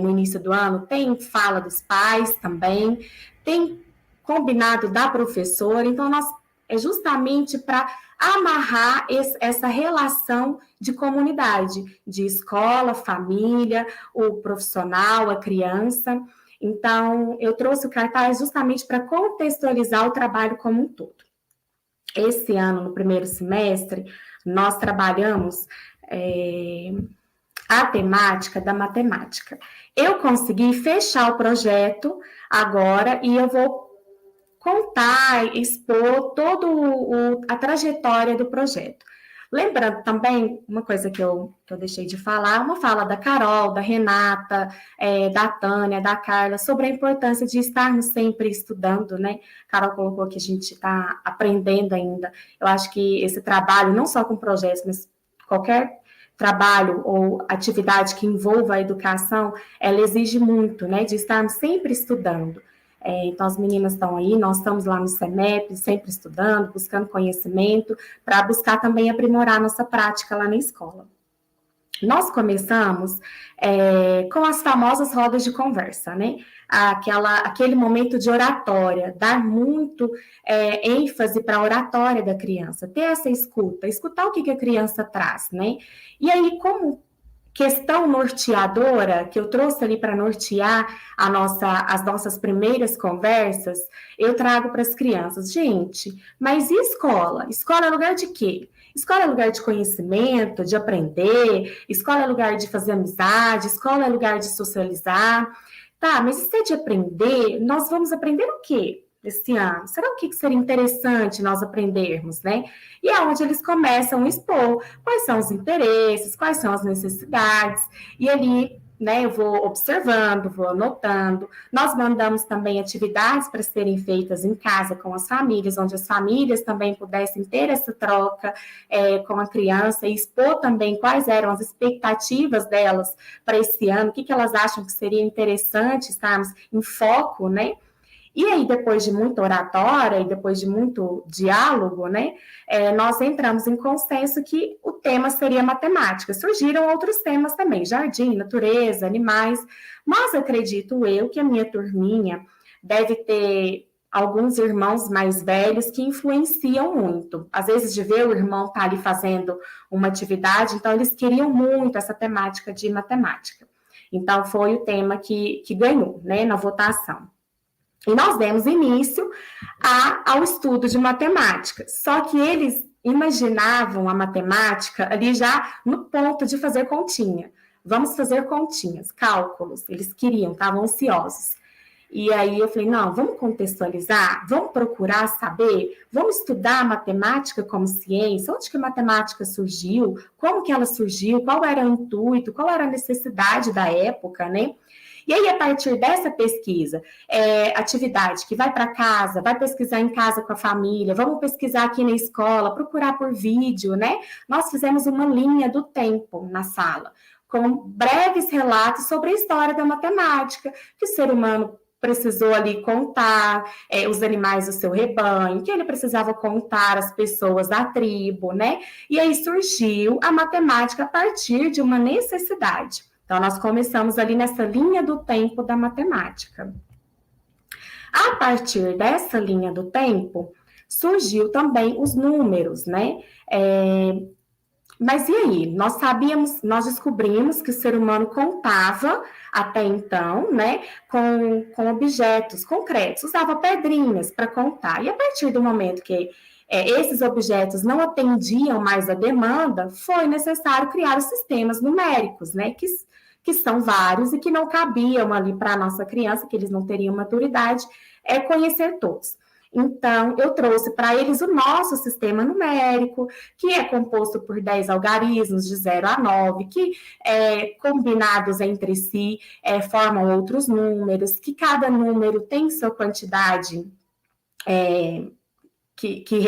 no início do ano, tem fala dos pais também, tem combinado da professora, então, é justamente para amarrar essa relação de comunidade, de escola, família, o profissional, a criança. Então, eu trouxe o cartaz justamente para contextualizar o trabalho como um todo. Esse ano, no primeiro semestre, nós trabalhamos a temática da matemática. Eu consegui fechar o projeto agora e eu vou contar, expor toda a trajetória do projeto. Lembrando também, uma coisa que eu deixei de falar, uma fala da Carol, da Renata, da Tânia, da Carla, sobre a importância de estarmos sempre estudando, né? Carol colocou que a gente está aprendendo ainda. Eu acho que esse trabalho, não só com projetos, mas qualquer trabalho ou atividade que envolva a educação, ela exige muito, né? De estarmos sempre estudando. Então, as meninas estão aí, nós estamos lá no CEMEP, sempre estudando, buscando conhecimento, para buscar também aprimorar a nossa prática lá na escola. Nós começamos com as famosas rodas de conversa, né? Aquele momento de oratória, dar muito ênfase para a oratória da criança, ter essa escutar o que a criança traz, né? E aí, como questão norteadora, que eu trouxe ali para nortear as nossas primeiras conversas, eu trago para as crianças. Gente, mas e escola? Escola é lugar de quê? Escola é lugar de conhecimento, de aprender, escola é lugar de fazer amizade, escola é lugar de socializar. Tá, mas se é de aprender, nós vamos aprender o quê esse ano? Será o que seria interessante nós aprendermos, né? E é onde eles começam a expor quais são os interesses, quais são as necessidades, e ali, né, eu vou observando, vou anotando. Nós mandamos também atividades para serem feitas em casa com as famílias, onde as famílias também pudessem ter essa troca com a criança e expor também quais eram as expectativas delas para esse ano, o que elas acham que seria interessante estarmos em foco, né? E aí, depois de muita oratória e depois de muito diálogo, né, nós entramos em consenso que o tema seria matemática. Surgiram outros temas também, jardim, natureza, animais, mas acredito eu que a minha turminha deve ter alguns irmãos mais velhos que influenciam muito. Às vezes, de ver o irmão estar ali fazendo uma atividade, então eles queriam muito essa temática de matemática. Então, foi o tema que ganhou, né, na votação. E nós demos início ao estudo de matemática, só que eles imaginavam a matemática ali já no ponto de fazer continha. Vamos fazer continhas, cálculos, eles queriam, estavam ansiosos. E aí eu falei, não, vamos contextualizar, vamos procurar saber, vamos estudar a matemática como ciência, onde que a matemática surgiu, como que ela surgiu, qual era o intuito, qual era a necessidade da época, né? E aí, a partir dessa pesquisa, atividade que vai para casa, vai pesquisar em casa com a família, vamos pesquisar aqui na escola, procurar por vídeo, né? Nós fizemos uma linha do tempo na sala, com breves relatos sobre a história da matemática, que o ser humano precisou ali contar os animais do seu rebanho, que ele precisava contar as pessoas da tribo, né? E aí surgiu a matemática a partir de uma necessidade. Então, nós começamos ali nessa linha do tempo da matemática. A partir dessa linha do tempo, surgiu também os números, né? Mas e aí? Nós descobrimos que o ser humano contava até então, né, com objetos concretos, usava pedrinhas para contar. E a partir do momento que esses objetos não atendiam mais a demanda, foi necessário criar os sistemas numéricos, né, que são vários e que não cabiam ali para a nossa criança, que eles não teriam maturidade, conhecer todos. Então, eu trouxe para eles o nosso sistema numérico, que é composto por 10 algarismos de 0 a 9, que, combinados entre si, formam outros números, que cada número tem sua quantidade que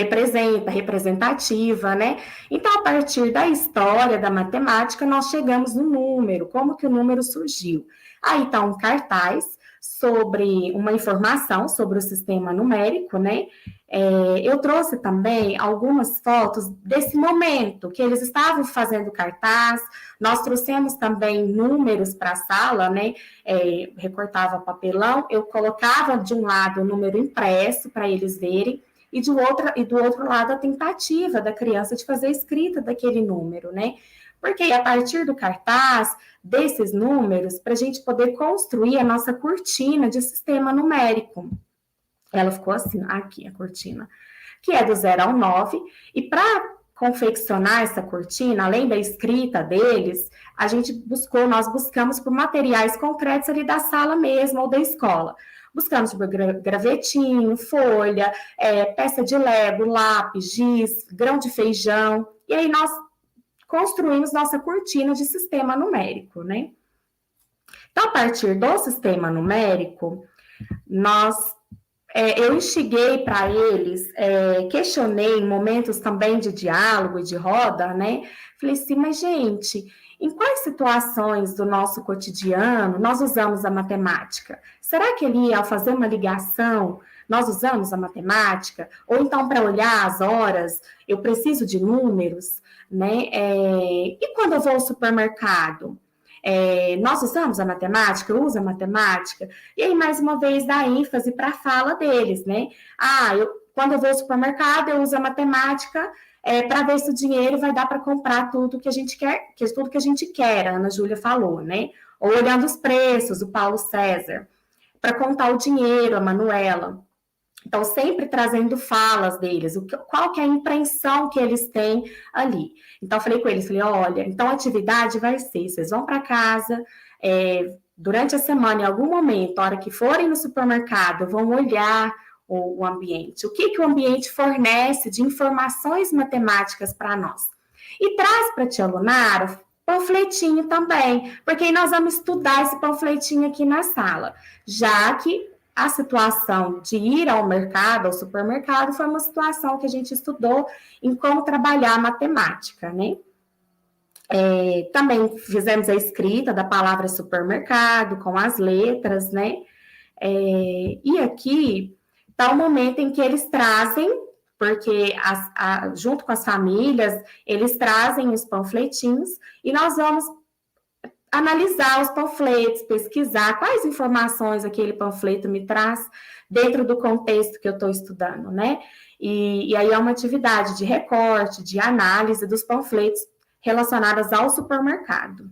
representativa, né? Então, a partir da história da matemática, nós chegamos no número, como que o número surgiu. Aí está um cartaz sobre uma informação sobre o sistema numérico, né? Eu trouxe também algumas fotos desse momento que eles estavam fazendo cartaz. Nós trouxemos também números para a sala, né? Recortava papelão, eu colocava de um lado o número impresso para eles verem, e do outro lado a tentativa da criança de fazer a escrita daquele número, né? Porque a partir do cartaz, desses números, para a gente poder construir a nossa cortina de sistema numérico. Ela ficou assim, aqui a cortina, que é do 0 ao 9, e para confeccionar essa cortina, além da escrita deles, nós buscamos por materiais concretos ali da sala mesmo, ou da escola. Buscamos por gravetinho, folha, peça de lego, lápis, giz, grão de feijão, e aí nós construímos nossa cortina de sistema numérico, né? Então, a partir do sistema numérico, eu instiguei para eles, questionei em momentos também de diálogo e de roda, né? Falei assim, mas gente, em quais situações do nosso cotidiano nós usamos a matemática? Será que ali, ao fazer uma ligação, nós usamos a matemática? Ou então, para olhar as horas, eu preciso de números, né? E quando eu vou ao supermercado? Nós usamos a matemática, eu uso a matemática, e aí, mais uma vez, dá ênfase para a fala deles, né? Quando eu vou ao supermercado, eu uso a matemática para ver se o dinheiro vai dar para comprar tudo que a gente quer, a Ana Júlia falou, né? Ou olhando os preços, o Paulo César, para contar o dinheiro, a Manuela. Então, sempre trazendo falas deles, qual que é a impressão que eles têm ali. Então, eu falei com eles, olha, então a atividade vai ser, vocês vão para casa, durante a semana, em algum momento, a hora que forem no supermercado, vão olhar o ambiente. O que o ambiente fornece de informações matemáticas para nós. E traz para a tia Lunara panfletinho também, porque aí nós vamos estudar esse panfletinho aqui na sala, já que a situação de ir ao mercado, ao supermercado, foi uma situação que a gente estudou em como trabalhar a matemática, né? Também fizemos a escrita da palavra supermercado, com as letras, né? E aqui está o momento em que eles trazem, porque junto com as famílias, eles trazem os panfletinhos, e nós vamos analisar os panfletos, pesquisar quais informações aquele panfleto me traz dentro do contexto que eu estou estudando, né? E aí é uma atividade de recorte, de análise dos panfletos relacionadas ao supermercado.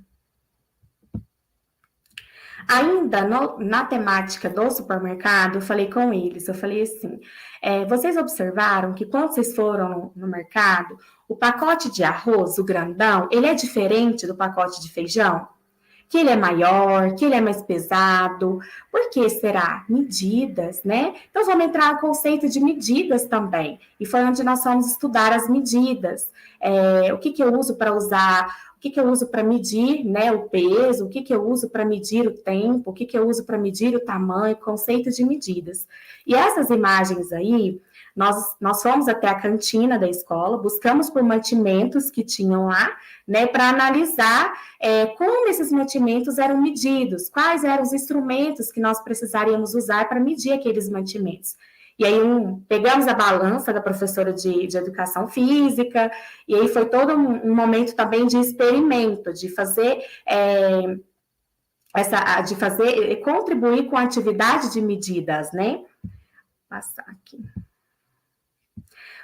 Ainda na temática do supermercado, eu falei com eles, eu falei assim, vocês observaram que quando vocês foram no mercado, o pacote de arroz, o grandão, ele é diferente do pacote de feijão? Que ele é maior, que ele é mais pesado. Por que será? Medidas, né? Então, vamos entrar no conceito de medidas também. E foi onde nós fomos estudar as medidas. O que eu uso para usar, o que eu uso para medir, né, o peso, o que eu uso para medir o tempo, o que eu uso para medir o tamanho, conceito de medidas. E essas imagens aí, nós fomos até a cantina da escola, buscamos por mantimentos que tinham lá, né, para analisar como esses mantimentos eram medidos, quais eram os instrumentos que nós precisaríamos usar para medir aqueles mantimentos. E aí pegamos a balança da professora de educação física, e aí foi todo um momento também de experimento, de fazer contribuir com a atividade de medidas, né? Vou passar aqui.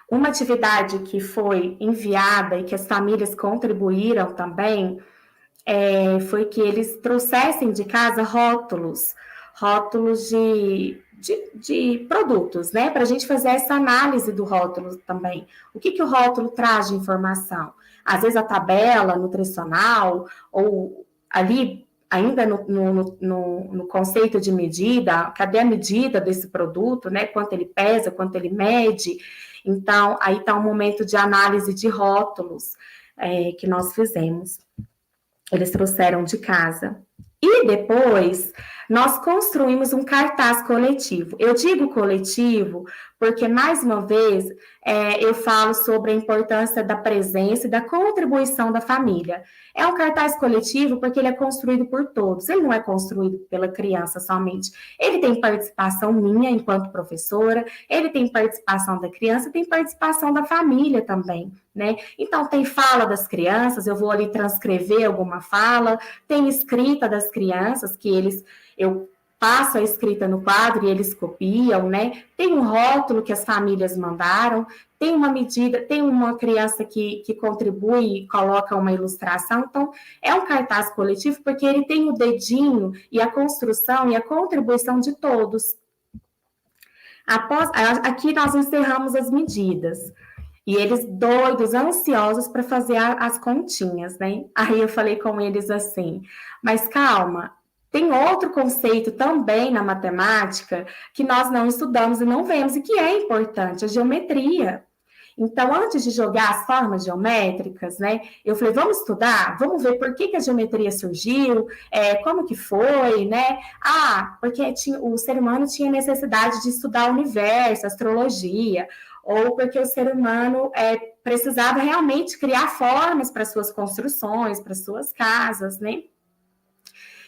Uma atividade que foi enviada e que as famílias contribuíram também foi que eles trouxessem de casa rótulos de produtos, né? Para a gente fazer essa análise do rótulo também. O que o rótulo traz de informação? Às vezes a tabela nutricional, ou ali, ainda no conceito de medida, cadê a medida desse produto, né? Quanto ele pesa, quanto ele mede. Então, aí está um momento de análise de rótulos que nós fizemos. Eles trouxeram de casa. E depois, nós construímos um cartaz coletivo. Eu digo coletivo porque, mais uma vez, eu falo sobre a importância da presença e da contribuição da família. É um cartaz coletivo porque ele é construído por todos. Ele não é construído pela criança somente. Ele tem participação minha enquanto professora, ele tem participação da criança, tem participação da família também, né? Então, tem fala das crianças, eu vou ali transcrever alguma fala, tem escrita das crianças, eu passo a escrita no quadro e eles copiam, né? Tem um rótulo que as famílias mandaram, tem uma medida, tem uma criança que contribui e coloca uma ilustração. Então, é um cartaz coletivo porque ele tem o dedinho e a construção e a contribuição de todos. Aqui nós encerramos as medidas. E eles doidos, ansiosos para fazer as continhas, né? Aí eu falei com eles assim, mas calma, tem outro conceito também na matemática que nós não estudamos e não vemos, e que é importante, a geometria. Então, antes de jogar as formas geométricas, né, eu falei, vamos estudar? Vamos ver por que a geometria surgiu, como que foi, né? Porque o ser humano tinha necessidade de estudar o universo, astrologia, ou porque o ser humano precisava realmente criar formas para suas construções, para suas casas, né?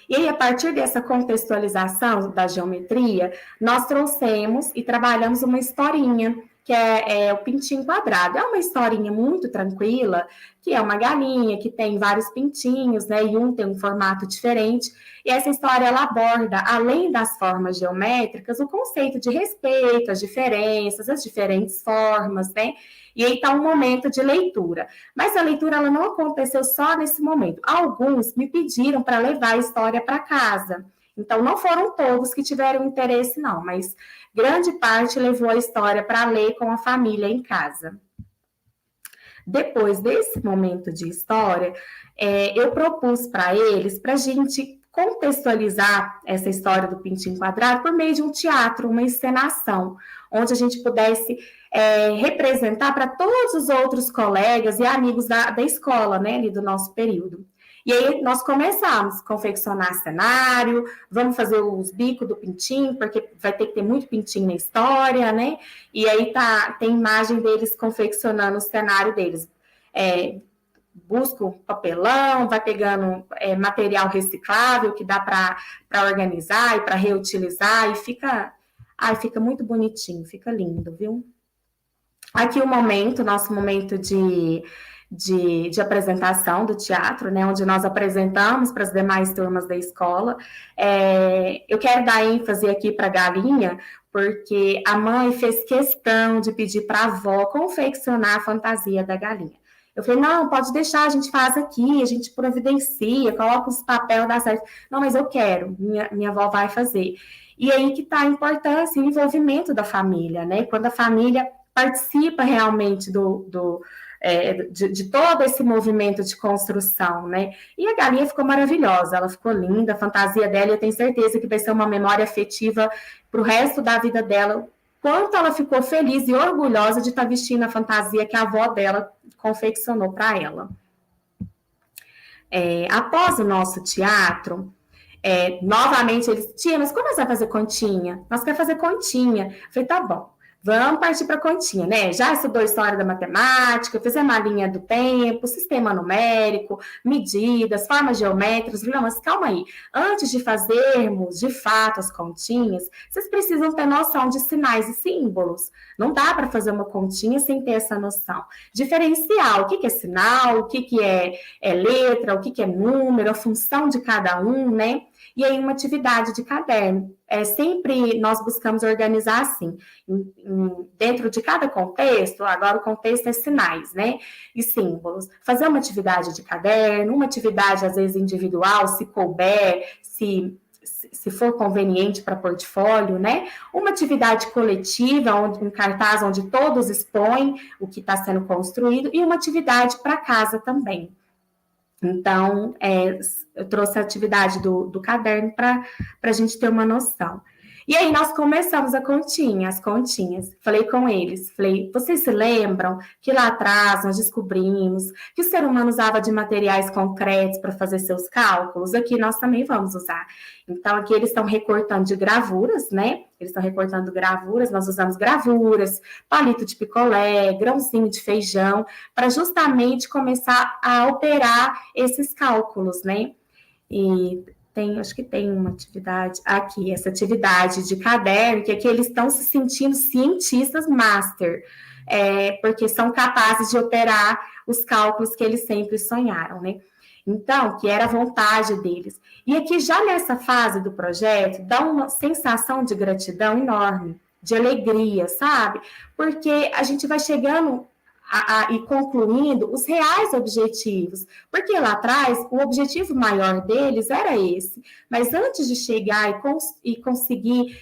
E aí, a partir dessa contextualização da geometria, nós trouxemos e trabalhamos uma historinha, que é o pintinho quadrado. É uma historinha muito tranquila, que é uma galinha que tem vários pintinhos, né? E um tem um formato diferente. E essa história, ela aborda, além das formas geométricas, o conceito de respeito, as diferenças, as diferentes formas, né? E aí está um momento de leitura. Mas a leitura, ela não aconteceu só nesse momento. Alguns me pediram para levar a história para casa. Então, não foram todos que tiveram interesse, não, mas grande parte levou a história para ler com a família em casa. Depois desse momento de história, eu propus para eles, para a gente contextualizar essa história do pintinho quadrado por meio de um teatro, uma encenação, onde a gente pudesse representar para todos os outros colegas e amigos da escola, né, ali do nosso período. E aí nós começamos a confeccionar cenário, vamos fazer os bicos do pintinho, porque vai ter que ter muito pintinho na história, né? E aí tem imagem deles confeccionando o cenário deles. Busca o papelão, vai pegando material reciclável que dá para organizar e para reutilizar, e fica muito bonitinho, fica lindo, viu? Aqui nosso momento de apresentação do teatro, né, onde nós apresentamos para as demais turmas da escola. Eu quero dar ênfase aqui para a galinha, porque a mãe fez questão de pedir para a avó confeccionar a fantasia da galinha. Eu falei, não, pode deixar, a gente faz aqui, a gente providencia, coloca os papéis, dá certo. Não, mas eu quero, minha avó vai fazer. E aí que está a importância e o envolvimento da família, né? Quando a família participa realmente de todo esse movimento de construção, né? E a galinha ficou maravilhosa, ela ficou linda, a fantasia dela, eu tenho certeza que vai ser uma memória afetiva para o resto da vida dela, quanto ela ficou feliz e orgulhosa de estar vestindo a fantasia que a avó dela confeccionou para ela. Após o nosso teatro, novamente eles, tia, mas como nós vamos fazer continha? Nós queremos fazer continha. Eu falei, tá bom. Vamos partir para a continha, né? Já estudou história da matemática, fizemos a linha do tempo, sistema numérico, medidas, formas geométricas. Não, mas calma aí. Antes de fazermos, de fato, as continhas, vocês precisam ter noção de sinais e símbolos. Não dá para fazer uma continha sem ter essa noção. Diferenciar o que é sinal, o que é letra, o que é número, a função de cada um, né? e aí uma atividade de caderno. Sempre nós buscamos organizar assim, dentro de cada contexto, agora o contexto é sinais, né, e símbolos. Fazer uma atividade de caderno, uma atividade às vezes individual, se couber, se for conveniente para portfólio, né? Uma atividade coletiva, um cartaz onde todos expõem o que está sendo construído, e uma atividade para casa também. Então, eu trouxe a atividade do caderno para a gente ter uma noção. E aí nós começamos as continhas. Falei com eles, vocês se lembram que lá atrás nós descobrimos que o ser humano usava de materiais concretos para fazer seus cálculos? Aqui nós também vamos usar. Então, aqui eles estão recortando de gravuras, né? Eles estão recortando gravuras, nós usamos gravuras, palito de picolé, grãozinho de feijão, para justamente começar a operar esses cálculos, né? E acho que tem uma atividade aqui, essa atividade de caderno, que aqui eles estão se sentindo cientistas master, porque são capazes de operar os cálculos que eles sempre sonharam, né? Então, que era a vontade deles. E aqui, já nessa fase do projeto, dá uma sensação de gratidão enorme, de alegria, sabe? Porque a gente vai chegando e concluindo os reais objetivos, porque lá atrás o objetivo maior deles era esse, mas antes de chegar e conseguir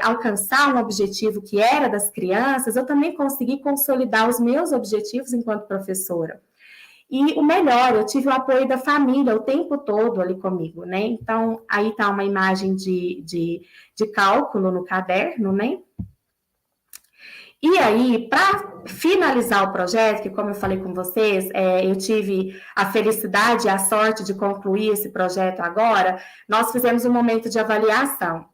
alcançar um objetivo que era das crianças, eu também consegui consolidar os meus objetivos enquanto professora. E o melhor, eu tive o apoio da família o tempo todo ali comigo, né? Então, aí está uma imagem de cálculo no caderno, né? E aí, para finalizar o projeto, que como eu falei com vocês, eu tive a felicidade e a sorte de concluir esse projeto agora, nós fizemos um momento de avaliação.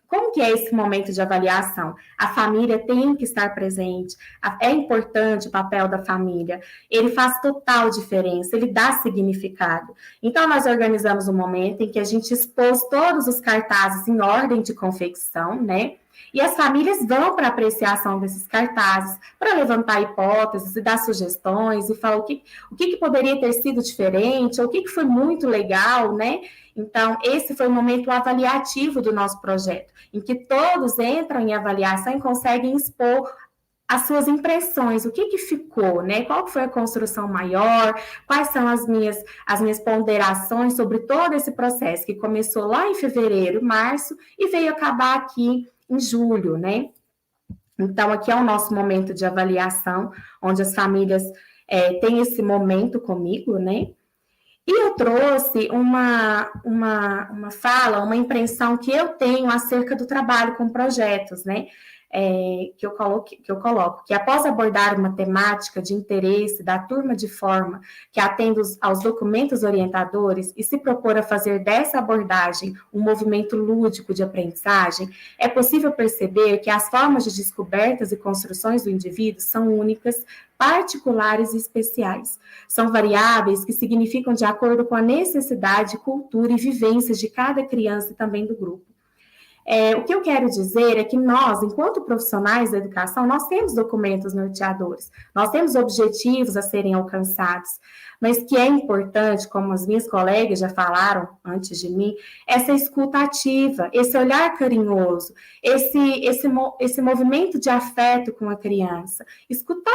Como que é esse momento de avaliação? A família tem que estar presente, é importante o papel da família, ele faz total diferença, ele dá significado. Então, nós organizamos um momento em que a gente expôs todos os cartazes em ordem de confecção, né? E as famílias vão para a apreciação desses cartazes, para levantar hipóteses e dar sugestões, e falar o que poderia ter sido diferente, ou o que foi muito legal, né? Então, esse foi o momento avaliativo do nosso projeto, em que todos entram em avaliação e conseguem expor as suas impressões, o que ficou, né? Qual foi a construção maior, quais são as minhas ponderações sobre todo esse processo, que começou lá em fevereiro, março, e veio acabar aqui em julho, né? Então, aqui é o nosso momento de avaliação, onde as famílias têm esse momento comigo, né? E eu trouxe uma fala, uma impressão que eu tenho acerca do trabalho com projetos, né? Que eu coloco, que após abordar uma temática de interesse da turma de forma que atenda aos documentos orientadores e se propor a fazer dessa abordagem um movimento lúdico de aprendizagem, é possível perceber que as formas de descobertas e construções do indivíduo são únicas, particulares e especiais. São variáveis que significam de acordo com a necessidade, cultura e vivências de cada criança e também do grupo. O que eu quero dizer é que nós, enquanto profissionais da educação, nós temos documentos norteadores, nós temos objetivos a serem alcançados, mas que é importante, como as minhas colegas já falaram antes de mim, essa escuta ativa, esse olhar carinhoso, esse movimento de afeto com a criança, escutar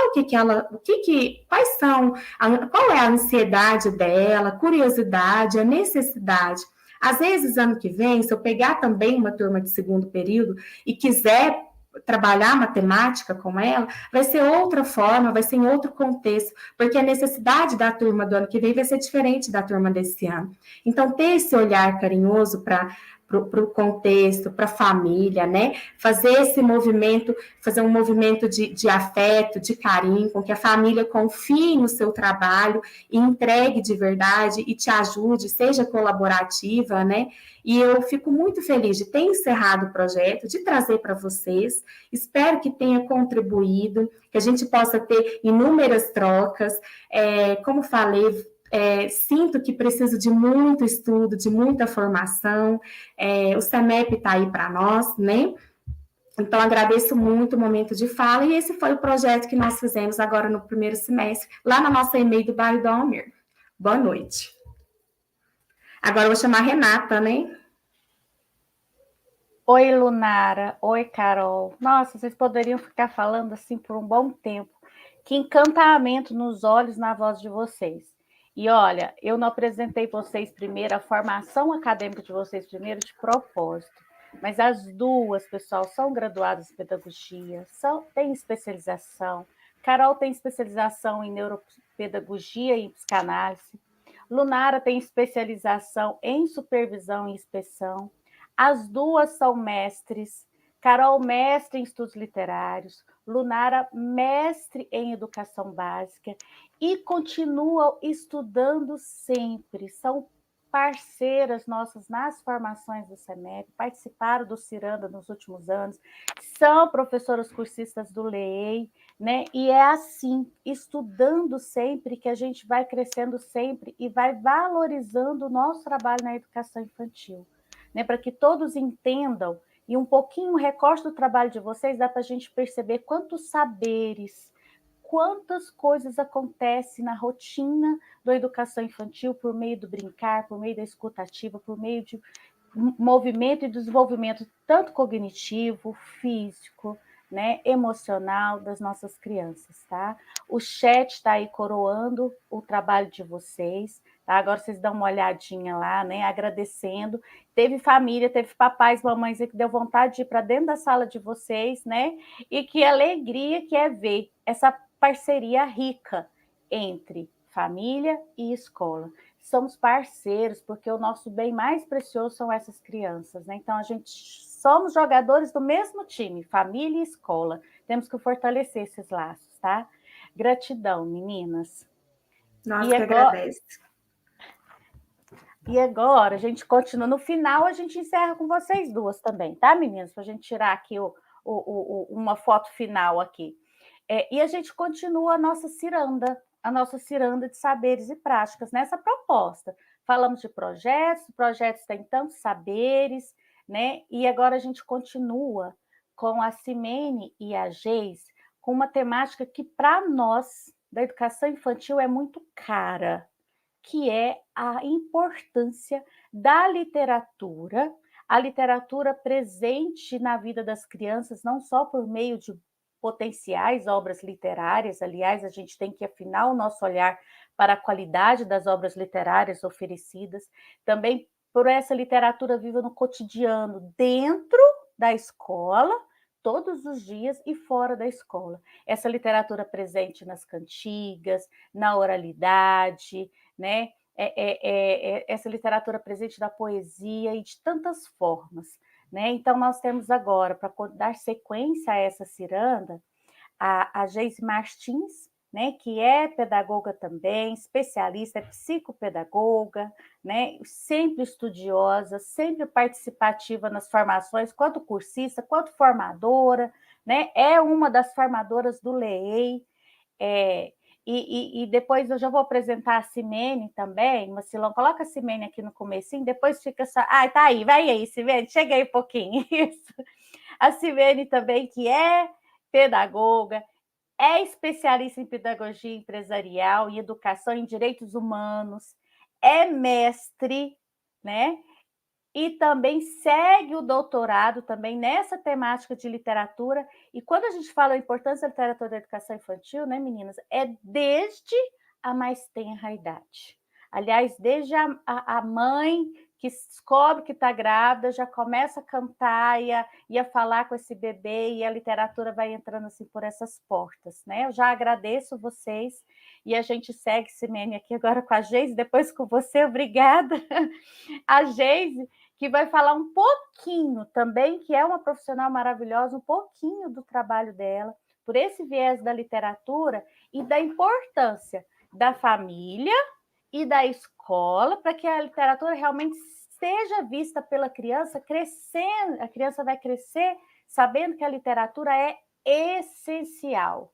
qual é a ansiedade dela, a curiosidade, a necessidade. Às vezes, ano que vem, se eu pegar também uma turma de segundo período e quiser trabalhar matemática com ela, vai ser outra forma, vai ser em outro contexto, porque a necessidade da turma do ano que vem vai ser diferente da turma desse ano. Então, ter esse olhar carinhoso para o contexto, para a família, né? Fazer esse movimento, fazer um movimento de afeto, de carinho, com que a família confie no seu trabalho e entregue de verdade e te ajude, seja colaborativa, né? E eu fico muito feliz de ter encerrado o projeto, de trazer para vocês. Espero que tenha contribuído, que a gente possa ter inúmeras trocas. Como falei, sinto que preciso de muito estudo, de muita formação. O CEMEP está aí para nós, né? Então, agradeço muito o momento de fala, e esse foi o projeto que nós fizemos agora no primeiro semestre, lá na nossa EMEI do bairro do Almir. Boa noite. Agora eu vou chamar a Renata, né? Oi, Lunara. Oi, Carol. Nossa, vocês poderiam ficar falando assim por um bom tempo. Que encantamento nos olhos, na voz de vocês. E olha, eu não apresentei vocês primeiro, a formação acadêmica de vocês primeiro, de propósito. Mas as duas, pessoal, são graduadas em pedagogia, têm especialização. Carol tem especialização em neuropedagogia e psicanálise. Lunara tem especialização em supervisão e inspeção. As duas são mestres. Carol, mestre em estudos literários. Lunara, mestre em educação básica. E continuam estudando sempre. São parceiras nossas nas formações do CEMEP, participaram do Ciranda nos últimos anos, são professoras cursistas do LEEI, né? E é assim, estudando sempre, que a gente vai crescendo sempre e vai valorizando o nosso trabalho na educação infantil, né? Para que todos entendam, e um pouquinho o recorte do trabalho de vocês dá para a gente perceber quantos saberes, quantas coisas acontecem na rotina da educação infantil por meio do brincar, por meio da escutativa, por meio de movimento e desenvolvimento tanto cognitivo, físico, né, emocional das nossas crianças, tá? O chat está aí coroando o trabalho de vocês, tá? Agora vocês dão uma olhadinha lá, né, agradecendo. Teve família, teve papais, mamães que deu vontade de ir para dentro da sala de vocês, né? E que alegria que é ver essa parceria rica entre família e escola. Somos parceiros, porque o nosso bem mais precioso são essas crianças, né? Então, a gente somos jogadores do mesmo time, família e escola. Temos que fortalecer esses laços, tá? Gratidão, meninas. Nós que agradecemos. E agora, a gente continua. No final, a gente encerra com vocês duas também, tá, meninas? Para a gente tirar aqui uma foto final aqui. E a gente continua a nossa ciranda de saberes e práticas nessa proposta. Falamos de projetos têm tantos saberes, né? E agora a gente continua com a Cimene e a Geis com uma temática que, para nós, da educação infantil, é muito cara, que é a importância da literatura, a literatura presente na vida das crianças, não só por meio de potenciais obras literárias. Aliás, a gente tem que afinar o nosso olhar para a qualidade das obras literárias oferecidas, também por essa literatura viva no cotidiano, dentro da escola, todos os dias, e fora da escola. Essa literatura presente nas cantigas, na oralidade, né? Essa literatura presente da poesia e de tantas formas, né? Então, nós temos agora, para dar sequência a essa ciranda, a Geise Martins, né, que é pedagoga também, especialista, é psicopedagoga, né, sempre estudiosa, sempre participativa nas formações, quanto cursista, quanto formadora, né, é uma das formadoras do LEEI, e depois eu já vou apresentar a Cimene também. Macilão, coloca a Cimene aqui no comecinho, depois fica só... Ah, tá aí, vai aí, Cimene, chega aí um pouquinho. Isso. A Cimene também, que é pedagoga, é especialista em pedagogia empresarial, em educação em direitos humanos, é mestre, né? E também segue o doutorado também nessa temática de literatura. E quando a gente fala a importância da literatura da educação infantil, né, meninas, é desde a mais tenra idade. Aliás, desde a mãe que descobre que está grávida, já começa a cantar e a falar com esse bebê, e a literatura vai entrando assim por essas portas, né? Eu já agradeço vocês, e a gente segue, Cimene, aqui agora com a Geise, depois com você, obrigada. A Geise, que vai falar um pouquinho também, que é uma profissional maravilhosa, um pouquinho do trabalho dela, por esse viés da literatura e da importância da família e da escola, para que a literatura realmente seja vista pela criança crescendo. A criança vai crescer sabendo que a literatura é essencial.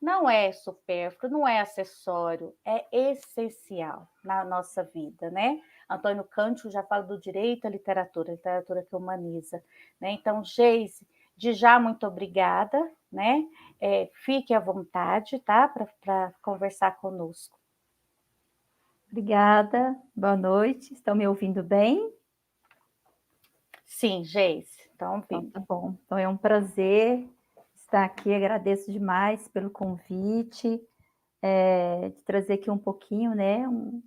Não é supérfluo, não é acessório, é essencial na nossa vida, né? Antônio Cândido já fala do direito à literatura, literatura que humaniza, né? Então, Geise, de já muito obrigada, né? Fique à vontade, tá? Para conversar conosco. Obrigada, boa noite. Estão me ouvindo bem? Sim, Geise, então tá bom. Então é um prazer estar aqui, agradeço demais pelo convite, de trazer aqui um pouquinho, né, um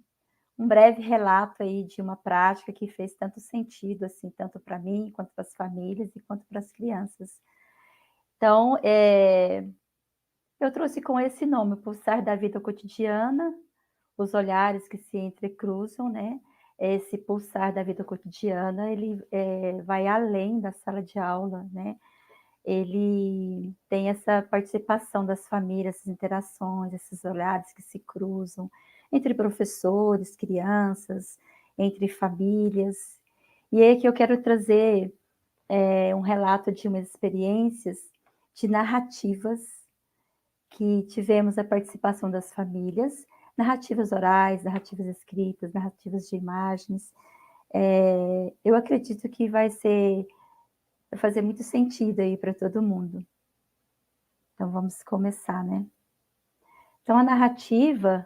breve relato aí de uma prática que fez tanto sentido, assim, tanto para mim, quanto para as famílias e quanto para as crianças. Então, eu trouxe com esse nome, o Pulsar da Vida Cotidiana, os olhares que se entrecruzam, né? Esse pulsar da vida cotidiana, ele vai além da sala de aula, né? Ele tem essa participação das famílias, essas interações, esses olhares que se cruzam entre professores, crianças, entre famílias. E é que eu quero trazer um relato de umas experiências de narrativas que tivemos a participação das famílias, narrativas orais, narrativas escritas, narrativas de imagens. Eu acredito que vai fazer muito sentido aí para todo mundo. Então vamos começar, né? Então a narrativa,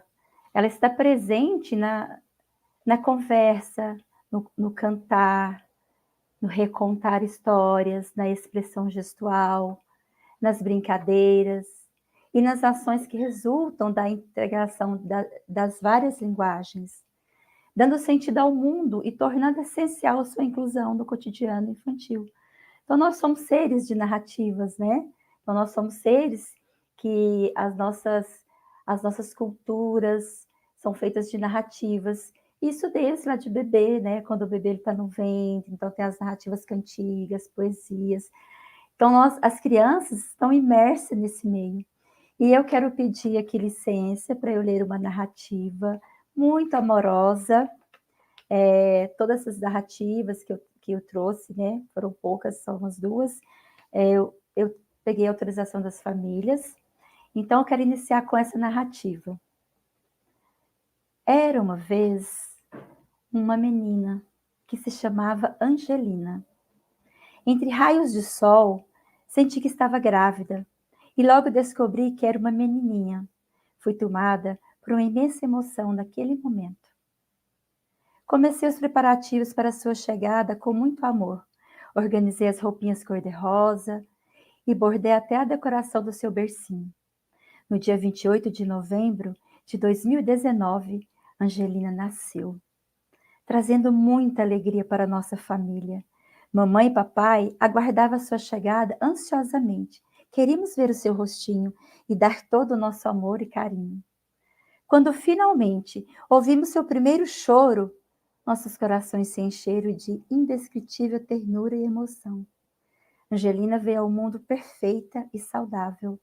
ela está presente na conversa, no cantar, no recontar histórias, na expressão gestual, nas brincadeiras e nas ações que resultam da integração das várias linguagens, dando sentido ao mundo e tornando essencial a sua inclusão no cotidiano infantil. Então, nós somos seres de narrativas, né? Então, nós somos seres que as nossas culturas são feitas de narrativas. Isso desde lá de bebê, né? Quando o bebê está no ventre, então tem as narrativas cantigas, poesias. Então, as crianças estão imersas nesse meio. E eu quero pedir aqui licença para eu ler uma narrativa muito amorosa. Todas essas narrativas que eu trouxe, né? Foram poucas, só umas duas. Eu peguei a autorização das famílias. Então, eu quero iniciar com essa narrativa. Era uma vez uma menina que se chamava Angelina. Entre raios de sol, senti que estava grávida e logo descobri que era uma menininha. Fui tomada por uma imensa emoção naquele momento. Comecei os preparativos para sua chegada com muito amor. Organizei as roupinhas cor-de-rosa e bordei até a decoração do seu bercinho. No dia 28 de novembro de 2019, Angelina nasceu, trazendo muita alegria para nossa família. Mamãe e papai aguardavam sua chegada ansiosamente. Queríamos ver o seu rostinho e dar todo o nosso amor e carinho. Quando finalmente ouvimos seu primeiro choro, nossos corações se encheram de indescritível ternura e emoção. Angelina veio ao mundo perfeita e saudável.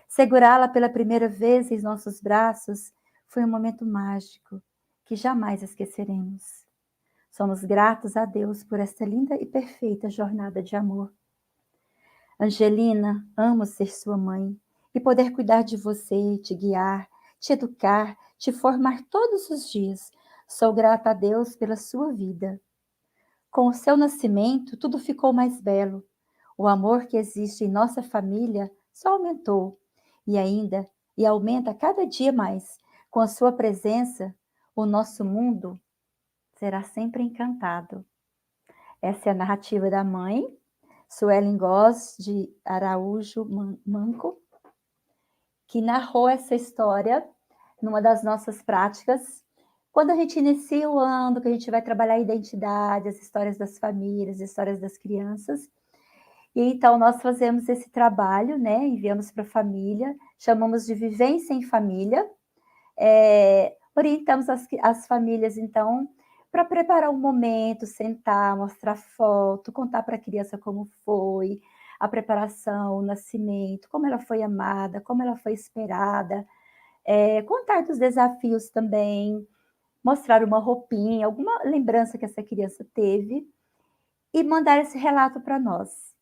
Segurá-la pela primeira vez em nossos braços foi um momento mágico que jamais esqueceremos. Somos gratos a Deus por esta linda e perfeita jornada de amor. Angelina, amo ser sua mãe e poder cuidar de você, te guiar, te educar, te formar todos os dias. Sou grata a Deus pela sua vida. Com o seu nascimento, tudo ficou mais belo. O amor que existe em nossa família só aumentou e aumenta cada dia mais. Com a sua presença, o nosso mundo será sempre encantado. Essa é a narrativa da mãe, Suelen Góes de Araújo Manco, que narrou essa história numa das nossas práticas. Quando a gente inicia o ano, que a gente vai trabalhar a identidade, as histórias das famílias, as histórias das crianças. E então nós fazemos esse trabalho, né? Enviamos para a família, chamamos de Vivência em Família. Orientamos as famílias, então, para preparar um momento, sentar, mostrar foto, contar para a criança como foi a preparação, o nascimento, como ela foi amada, como ela foi esperada, contar dos desafios também, mostrar uma roupinha, alguma lembrança que essa criança teve e mandar esse relato para nós.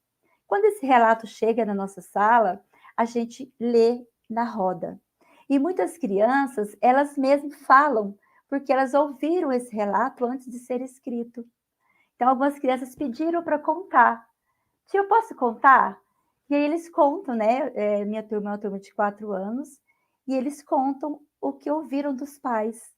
Quando esse relato chega na nossa sala, a gente lê na roda. E muitas crianças, elas mesmas falam, porque elas ouviram esse relato antes de ser escrito. Então, algumas crianças pediram para contar. Tia, eu posso contar? E aí eles contam, né? Minha turma é uma turma de 4 anos, e eles contam o que ouviram dos pais.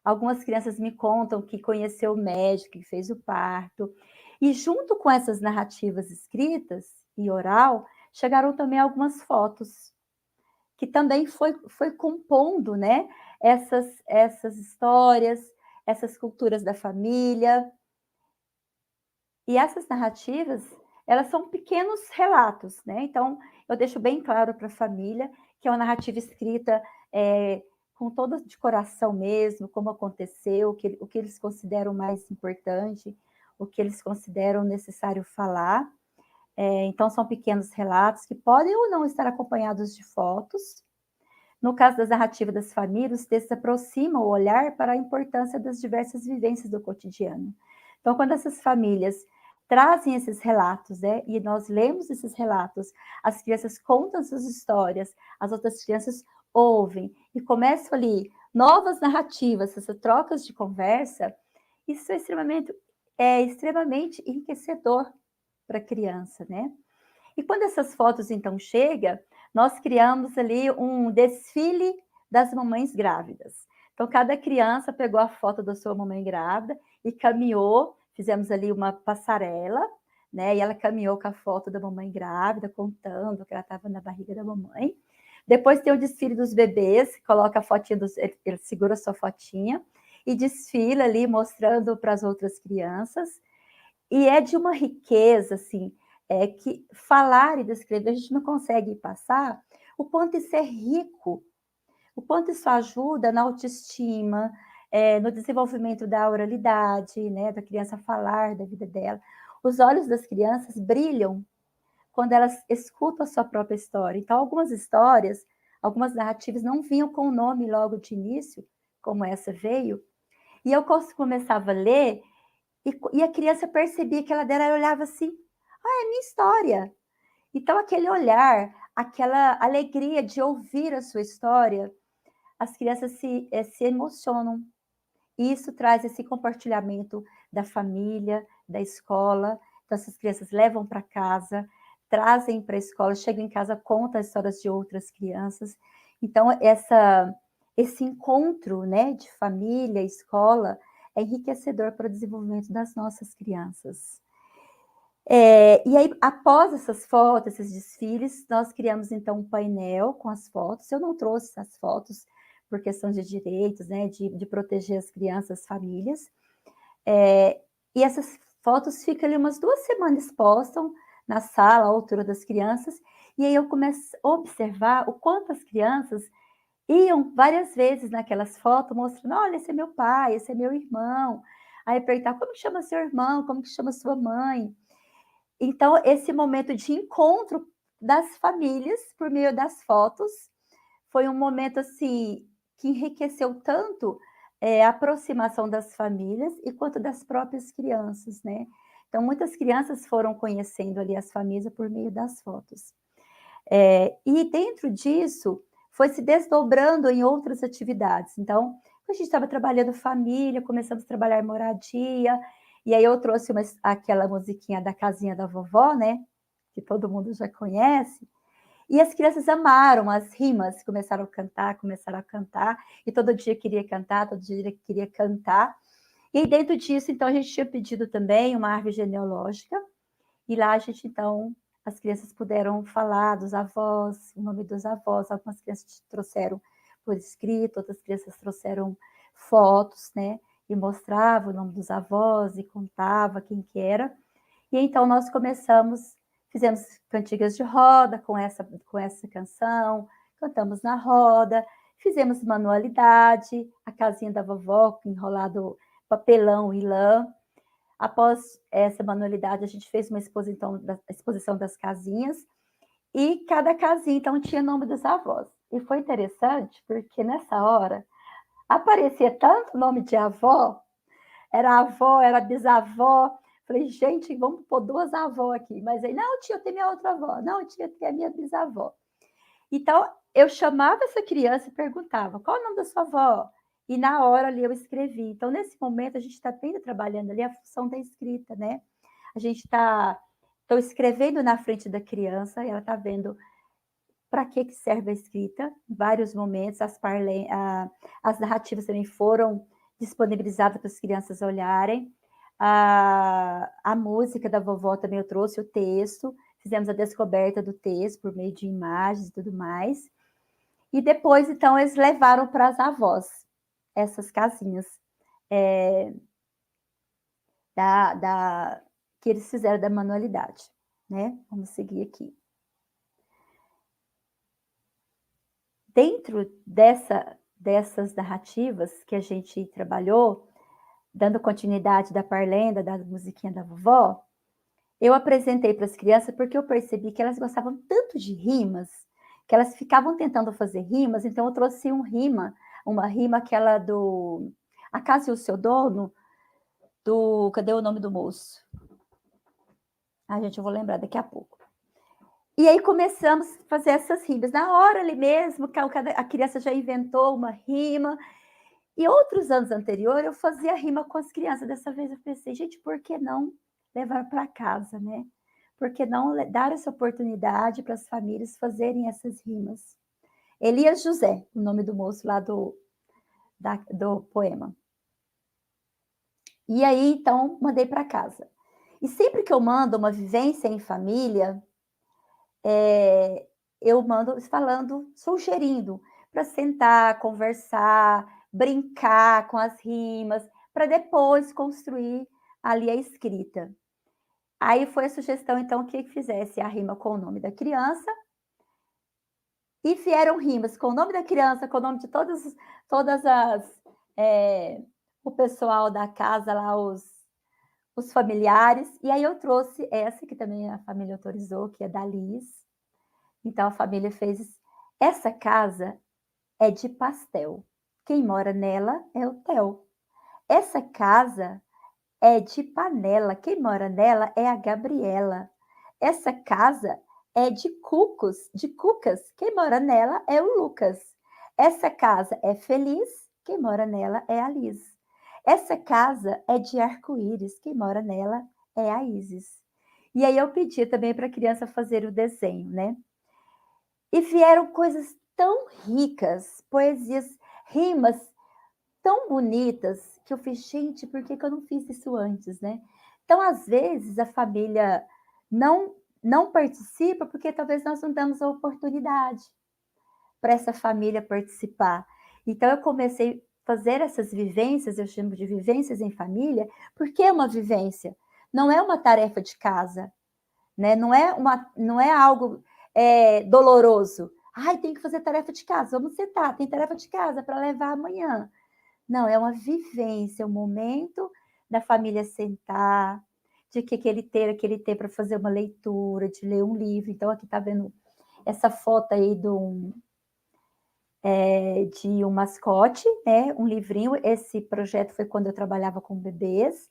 Algumas crianças me contam que conheceu o médico, que fez o parto. E junto com essas narrativas escritas e oral, chegaram também algumas fotos, que também foi compondo, né, essas histórias, essas culturas da família. E essas narrativas, elas são pequenos relatos, né? Então, eu deixo bem claro para a família que é uma narrativa escrita com todo de coração mesmo, como aconteceu, o que eles consideram mais importante, o que eles consideram necessário falar. Então, são pequenos relatos que podem ou não estar acompanhados de fotos. No caso das narrativas das famílias, os textos aproximam o olhar para a importância das diversas vivências do cotidiano. Então, quando essas famílias trazem esses relatos, né, e nós lemos esses relatos, as crianças contam suas histórias, as outras crianças ouvem, e começam ali novas narrativas, essas trocas de conversa, isso é extremamente enriquecedor para a criança, né? E quando essas fotos, então, chegam, nós criamos ali um desfile das mamães grávidas. Então, cada criança pegou a foto da sua mamãe grávida e caminhou, fizemos ali uma passarela, né? E ela caminhou com a foto da mamãe grávida, contando que ela estava na barriga da mamãe. Depois tem o desfile dos bebês, coloca a fotinha, ele segura a sua fotinha e desfila ali, mostrando para as outras crianças. E é de uma riqueza, assim, que falar e descrever, a gente não consegue passar o quanto isso é rico, o quanto isso ajuda na autoestima, no desenvolvimento da oralidade, né, da criança falar da vida dela. Os olhos das crianças brilham quando elas escutam a sua própria história. Então, algumas histórias, algumas narrativas não vinham com o nome logo de início, como essa veio, e eu começava a ler, e a criança percebia que ela dela olhava assim, é minha história. Então, aquele olhar, aquela alegria de ouvir a sua história, as crianças se emocionam. E isso traz esse compartilhamento da família, da escola. Então, essas crianças levam para casa, trazem para a escola, chegam em casa, contam as histórias de outras crianças. Então, esse encontro, né, de família, escola, é enriquecedor para o desenvolvimento das nossas crianças. E aí, após essas fotos, esses desfiles, nós criamos, então, um painel com as fotos. Eu não trouxe essas fotos por questão de direitos, né, de proteger as crianças, as famílias. E essas fotos ficam ali umas 2 semanas expostas na sala, à altura das crianças, e aí eu começo a observar o quanto as crianças iam várias vezes naquelas fotos, mostrando, olha, esse é meu pai, esse é meu irmão. Aí perguntar, como que chama seu irmão, como que chama sua mãe? Então, esse momento de encontro das famílias por meio das fotos foi um momento, assim, que enriqueceu tanto a aproximação das famílias e quanto das próprias crianças, né? Então, muitas crianças foram conhecendo ali as famílias por meio das fotos. E dentro disso, foi se desdobrando em outras atividades. Então, a gente estava trabalhando família, começamos a trabalhar moradia, e aí eu trouxe aquela musiquinha da casinha da vovó, né? Que todo mundo já conhece. E as crianças amaram as rimas, começaram a cantar, e todo dia queria cantar, todo dia queria cantar. E aí dentro disso, então, a gente tinha pedido também uma árvore genealógica, e lá a gente, então, as crianças puderam falar dos avós, o nome dos avós, algumas crianças trouxeram por escrito, outras crianças trouxeram fotos, né, e mostrava o nome dos avós, e contava quem que era. E então nós fizemos cantigas de roda com essa canção, cantamos na roda, fizemos manualidade, a casinha da vovó, enrolado papelão e lã. Após essa manualidade, a gente fez uma exposição das casinhas, e cada casinha, então, tinha nome dos avós. E foi interessante, porque nessa hora, aparecia tanto nome de avó, era bisavó. Falei, gente, vamos pôr 2 avós aqui. Mas aí, não, tia, eu tenho minha outra avó. Não, tia, tem a minha bisavó. Então, eu chamava essa criança e perguntava, qual é o nome da sua avó? E na hora ali eu escrevi. Então, nesse momento, a gente está trabalhando ali a função da escrita, né? A gente estou escrevendo na frente da criança, e ela está vendo para que serve a escrita, em vários momentos. As narrativas também foram disponibilizada para as crianças olharem. A música da vovó também eu trouxe o texto, fizemos a descoberta do texto por meio de imagens e tudo mais. E depois, então, eles levaram para as avós essas casinhas que eles fizeram da manualidade, né? Vamos seguir aqui. Dentro dessas narrativas que a gente trabalhou, dando continuidade da parlenda, da musiquinha da vovó, eu apresentei para as crianças porque eu percebi que elas gostavam tanto de rimas, que elas ficavam tentando fazer rimas, então eu trouxe uma rima aquela do A Casa e o Seu Dono, cadê o nome do moço? Gente, eu vou lembrar daqui a pouco. E aí começamos a fazer essas rimas. Na hora ali mesmo, a criança já inventou uma rima. E outros anos anteriores, eu fazia rima com as crianças. Dessa vez eu pensei, gente, por que não levar para casa, né? Por que não dar essa oportunidade para as famílias fazerem essas rimas? Elias José, o nome do moço lá do poema. E aí, então, mandei para casa. E sempre que eu mando uma vivência em família, eu mando sugerindo para sentar, conversar, brincar com as rimas, para depois construir ali a escrita. Aí foi a sugestão, então, que fizesse a rima com o nome da criança, e vieram rimas com o nome da criança, com o nome de o pessoal da casa lá, os familiares, e aí eu trouxe essa, que também a família autorizou, que é da Liz. Então, a família fez... Essa casa é de pastel. Quem mora nela é o Theo. Essa casa é de panela. Quem mora nela é a Gabriela. Essa casa é de cucas. Quem mora nela é o Lucas. Essa casa é feliz. Quem mora nela é a Liz. Essa casa é de arco-íris. Quem mora nela é a Isis. E aí eu pedi também para a criança fazer o desenho, né? E vieram coisas tão ricas, poesias, rimas tão bonitas, que eu fiz, gente, por que eu não fiz isso antes, né? Então, às vezes, a família não participa porque talvez nós não damos a oportunidade para essa família participar. Então, eu comecei a fazer essas vivências, eu chamo de vivências em família, porque é uma vivência, não é uma tarefa de casa, né? Não é algo doloroso. Ai, tem que fazer tarefa de casa, vamos sentar, tem tarefa de casa para levar amanhã. Não, é uma vivência, um momento da família sentar, de que aquele ter para fazer uma leitura, de ler um livro. Então, aqui está vendo essa foto aí de um mascote, né? Um livrinho. Esse projeto foi quando eu trabalhava com bebês.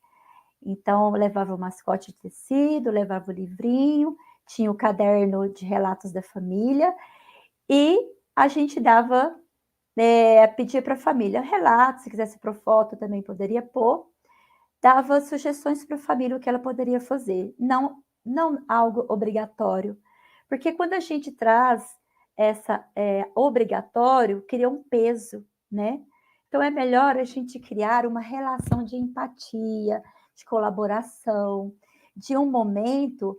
Então, eu levava o mascote de tecido, levava o livrinho, tinha o caderno de relatos da família, e a gente pedia para a família relatos, se quisesse pôr foto também poderia pôr, dava sugestões para a família o que ela poderia fazer, não algo obrigatório, porque quando a gente traz essa obrigatório, cria um peso, né? Então é melhor a gente criar uma relação de empatia, de colaboração, de um momento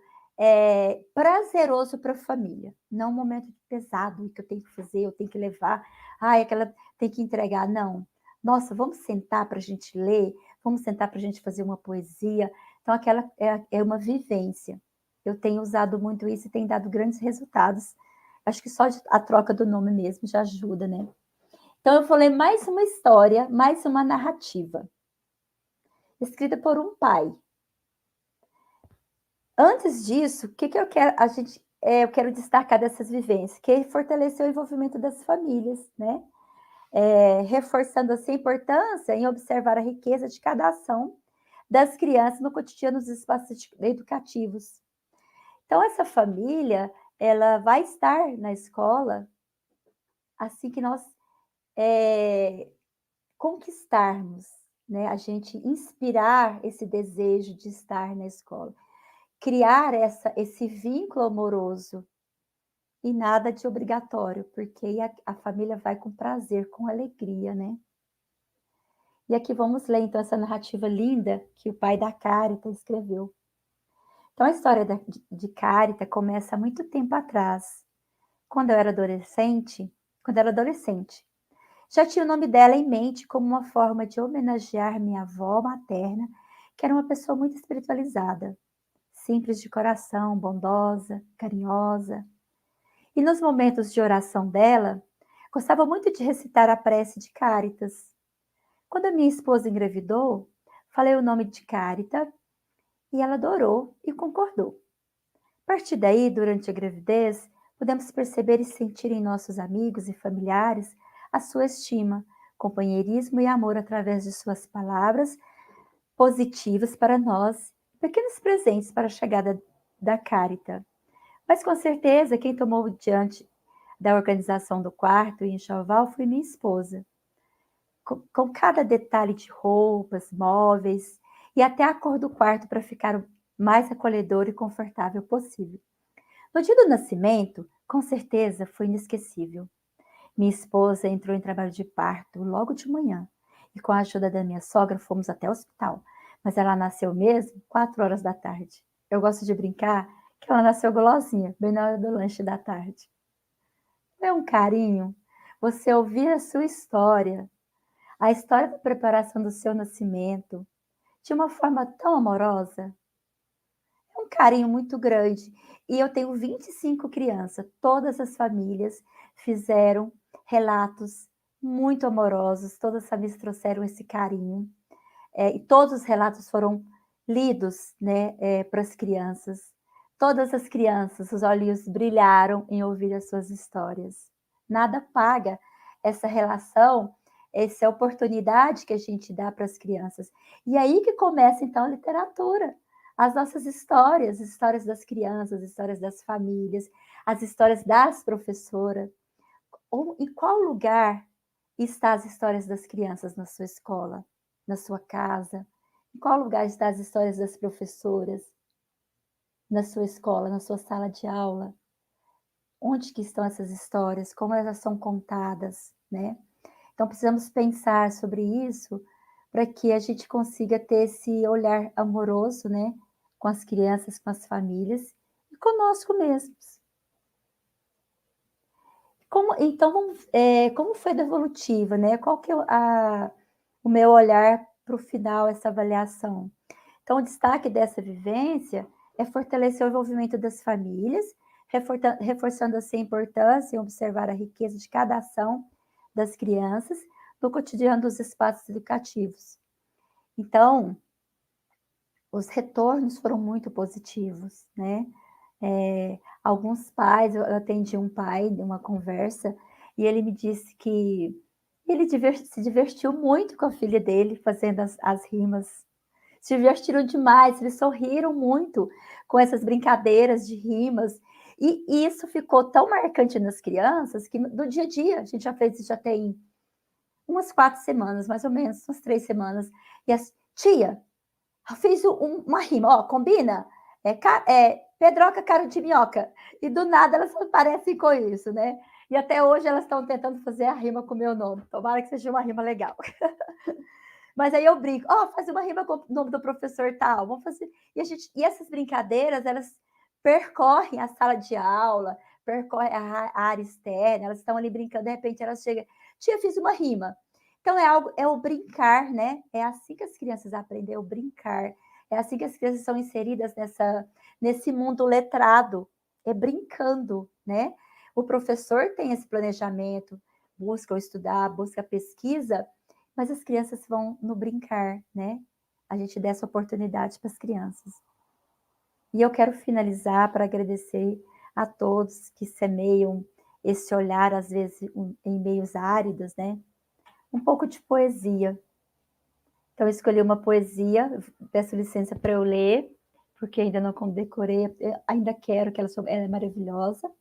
prazeroso para a família, não um momento pesado que eu tenho que fazer, eu tenho que levar, aquela tem que entregar, não. Nossa, vamos sentar para a gente ler, vamos sentar para a gente fazer uma poesia. Então, aquela é uma vivência. Eu tenho usado muito isso e tem dado grandes resultados. Acho que só a troca do nome mesmo já ajuda, né? Então, eu falei mais uma história, mais uma narrativa, escrita por um pai. Antes disso, o que eu quero? Eu quero destacar dessas vivências, que fortalecer o envolvimento das famílias, né? Reforçando assim a importância em observar a riqueza de cada ação das crianças no cotidiano dos espaços educativos. Então, essa família, ela vai estar na escola assim que nós conquistarmos, né? A gente inspirar esse desejo de estar na escola, criar esse vínculo amoroso e nada de obrigatório, porque a família vai com prazer, com alegria, né? E aqui vamos ler, então, essa narrativa linda que o pai da Cárita escreveu. Então, a história de Cárita começa há muito tempo atrás. Quando eu era adolescente, já tinha o nome dela em mente como uma forma de homenagear minha avó materna, que era uma pessoa muito espiritualizada, simples de coração, bondosa, carinhosa. E nos momentos de oração dela, gostava muito de recitar a prece de Cáritas. Quando a minha esposa engravidou, falei o nome de Cárita e ela adorou e concordou. A partir daí, durante a gravidez, podemos perceber e sentir em nossos amigos e familiares a sua estima, companheirismo e amor através de suas palavras positivas para nós, pequenos presentes para a chegada da Cárita. Mas com certeza quem tomou diante da organização do quarto e enxoval foi minha esposa. Com cada detalhe de roupas, móveis e até a cor do quarto para ficar o mais acolhedor e confortável possível. No dia do nascimento, com certeza foi inesquecível. Minha esposa entrou em trabalho de parto logo de manhã e com a ajuda da minha sogra fomos até o hospital, mas ela nasceu mesmo 4 horas da tarde. Eu gosto de brincar que ela nasceu gulosinha, bem na hora do lanche da tarde. É um carinho você ouvir a sua história, a história da preparação do seu nascimento, de uma forma tão amorosa. É um carinho muito grande. E eu tenho 25 crianças, todas as famílias fizeram relatos muito amorosos, todas as famílias trouxeram esse carinho. E todos os relatos foram lidos, né, para as crianças. Todas as crianças, os olhos brilharam em ouvir as suas histórias. Nada paga essa relação, essa oportunidade que a gente dá para as crianças. E aí que começa, então, a literatura. As nossas histórias, as histórias das crianças, as histórias das famílias, as histórias das professoras. Em qual lugar estão as histórias das crianças na sua escola, na sua casa? Em qual lugar estão as histórias das professoras na sua escola, na sua sala de aula? Onde que estão essas histórias? Como elas são contadas, né? Então, precisamos pensar sobre isso para que a gente consiga ter esse olhar amoroso, né? Com as crianças, com as famílias e conosco mesmos. Como foi devolutiva, né? Qual que é o meu olhar para o final, essa avaliação? Então, o destaque dessa vivência é fortalecer o envolvimento das famílias, reforçando assim a importância em observar a riqueza de cada ação das crianças no cotidiano dos espaços educativos. Então, os retornos foram muito positivos, né? Alguns pais, eu atendi um pai de uma conversa, e ele me disse que ele se divertiu muito com a filha dele, fazendo as rimas. Se divertiram demais, eles sorriram muito com essas brincadeiras de rimas. E isso ficou tão marcante nas crianças que no dia a dia, a gente já fez isso, já tem umas 4 semanas, mais ou menos, umas 3 semanas. E tia, eu fiz uma rima, ó, combina? Pedroca, cara de minhoca. E do nada elas aparecem com isso, né? E até hoje elas estão tentando fazer a rima com o meu nome. Tomara que seja uma rima legal. Mas aí eu brinco, faz uma rima com o nome do professor tal, vamos fazer. E essas brincadeiras, elas percorrem a sala de aula, percorrem a área externa, elas estão ali brincando, de repente elas chegam, tia, fiz uma rima. Então é o brincar, né? É assim que as crianças aprendem, é o brincar. É assim que as crianças são inseridas nesse mundo letrado, é brincando, né? O professor tem esse planejamento, busca estudar, busca pesquisa, mas as crianças vão no brincar, né? A gente dá essa oportunidade para as crianças. E eu quero finalizar para agradecer a todos que semeiam esse olhar, às vezes, em meios áridos, né? Um pouco de poesia. Então, eu escolhi uma poesia, peço licença para eu ler, porque ainda não decorei, ainda quero, que ela é maravilhosa,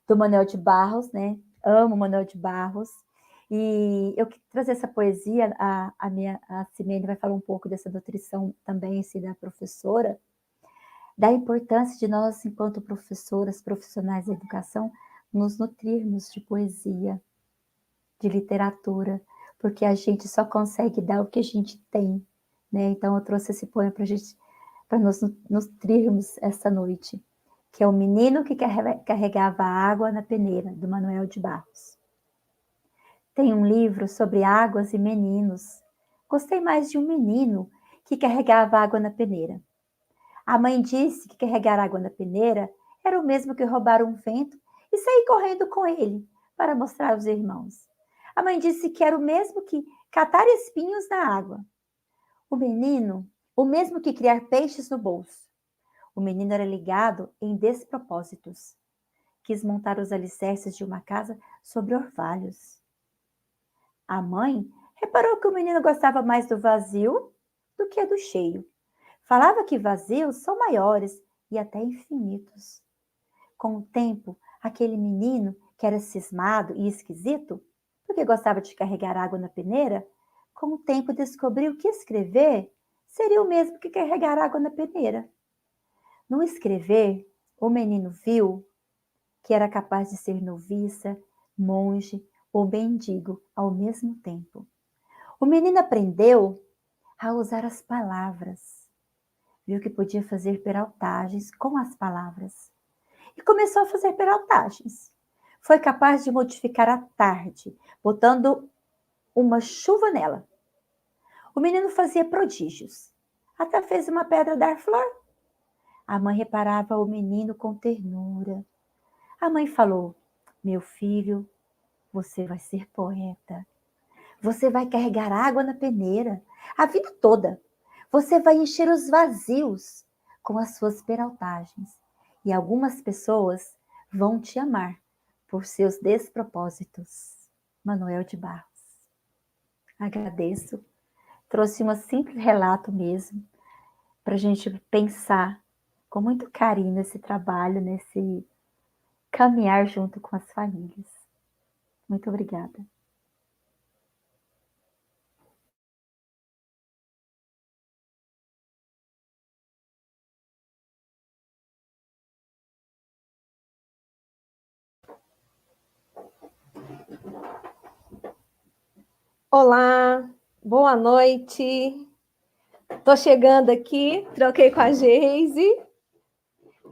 do Manuel de Barros, né? Amo Manuel de Barros. E eu quis trazer essa poesia, a Cimene vai falar um pouco dessa nutrição também, assim, da professora, da importância de nós, enquanto professoras, profissionais da educação, nos nutrirmos de poesia, de literatura, porque a gente só consegue dar o que a gente tem, né? Então eu trouxe esse poema para nós nutrirmos essa noite, que é o menino que carregava água na peneira, do Manuel de Barros. Tem um livro sobre águas e meninos. Gostei mais de um menino que carregava água na peneira. A mãe disse que carregar água na peneira era o mesmo que roubar um vento e sair correndo com ele para mostrar aos irmãos. A mãe disse que era o mesmo que catar espinhos na água. O menino, o mesmo que criar peixes no bolso. O menino era ligado em despropósitos. Quis montar os alicerces de uma casa sobre orvalhos. A mãe reparou que o menino gostava mais do vazio do que do cheio. Falava que vazios são maiores e até infinitos. Com o tempo, aquele menino, que era cismado e esquisito, porque gostava de carregar água na peneira, com o tempo descobriu que escrever seria o mesmo que carregar água na peneira. No escrever, o menino viu que era capaz de ser noviça, monge ou mendigo ao mesmo tempo. O menino aprendeu a usar as palavras. Viu que podia fazer peraltagens com as palavras. E começou a fazer peraltagens. Foi capaz de modificar a tarde, botando uma chuva nela. O menino fazia prodígios. Até fez uma pedra dar flor. A mãe reparava o menino com ternura. A mãe falou: meu filho, você vai ser poeta. Você vai carregar água na peneira a vida toda. Você vai encher os vazios com as suas peraltagens. E algumas pessoas vão te amar por seus despropósitos. Manuel de Barros. Agradeço. Trouxe um simples relato mesmo, para a gente pensar com muito carinho nesse trabalho, nesse caminhar junto com as famílias. Muito obrigada. Olá, boa noite. Estou chegando aqui, troquei com a Geise.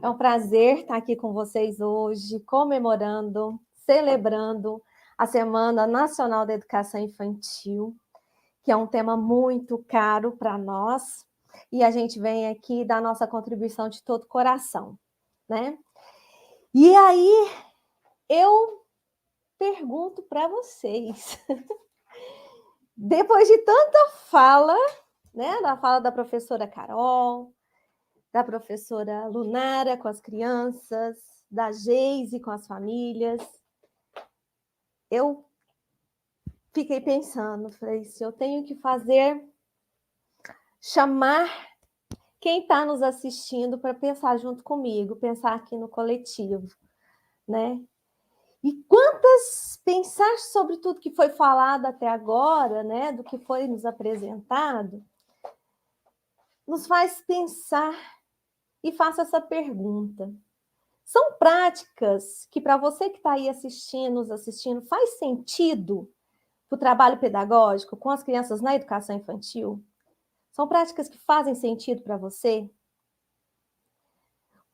É um prazer estar aqui com vocês hoje, comemorando, celebrando a Semana Nacional da Educação Infantil, que é um tema muito caro para nós, e a gente vem aqui dar nossa contribuição de todo o coração, né? E aí, eu pergunto para vocês, depois de tanta fala, né, da fala da professora Carol, da professora Lunara com as crianças, da Geise com as famílias, eu fiquei pensando, falei, se eu tenho que chamar quem está nos assistindo para pensar junto comigo, pensar aqui no coletivo, né? E pensar sobre tudo que foi falado até agora, né, do que foi nos apresentado, nos faz pensar e faço essa pergunta. São práticas que, para você que está aí nos assistindo, faz sentido para o trabalho pedagógico com as crianças na educação infantil? São práticas que fazem sentido para você?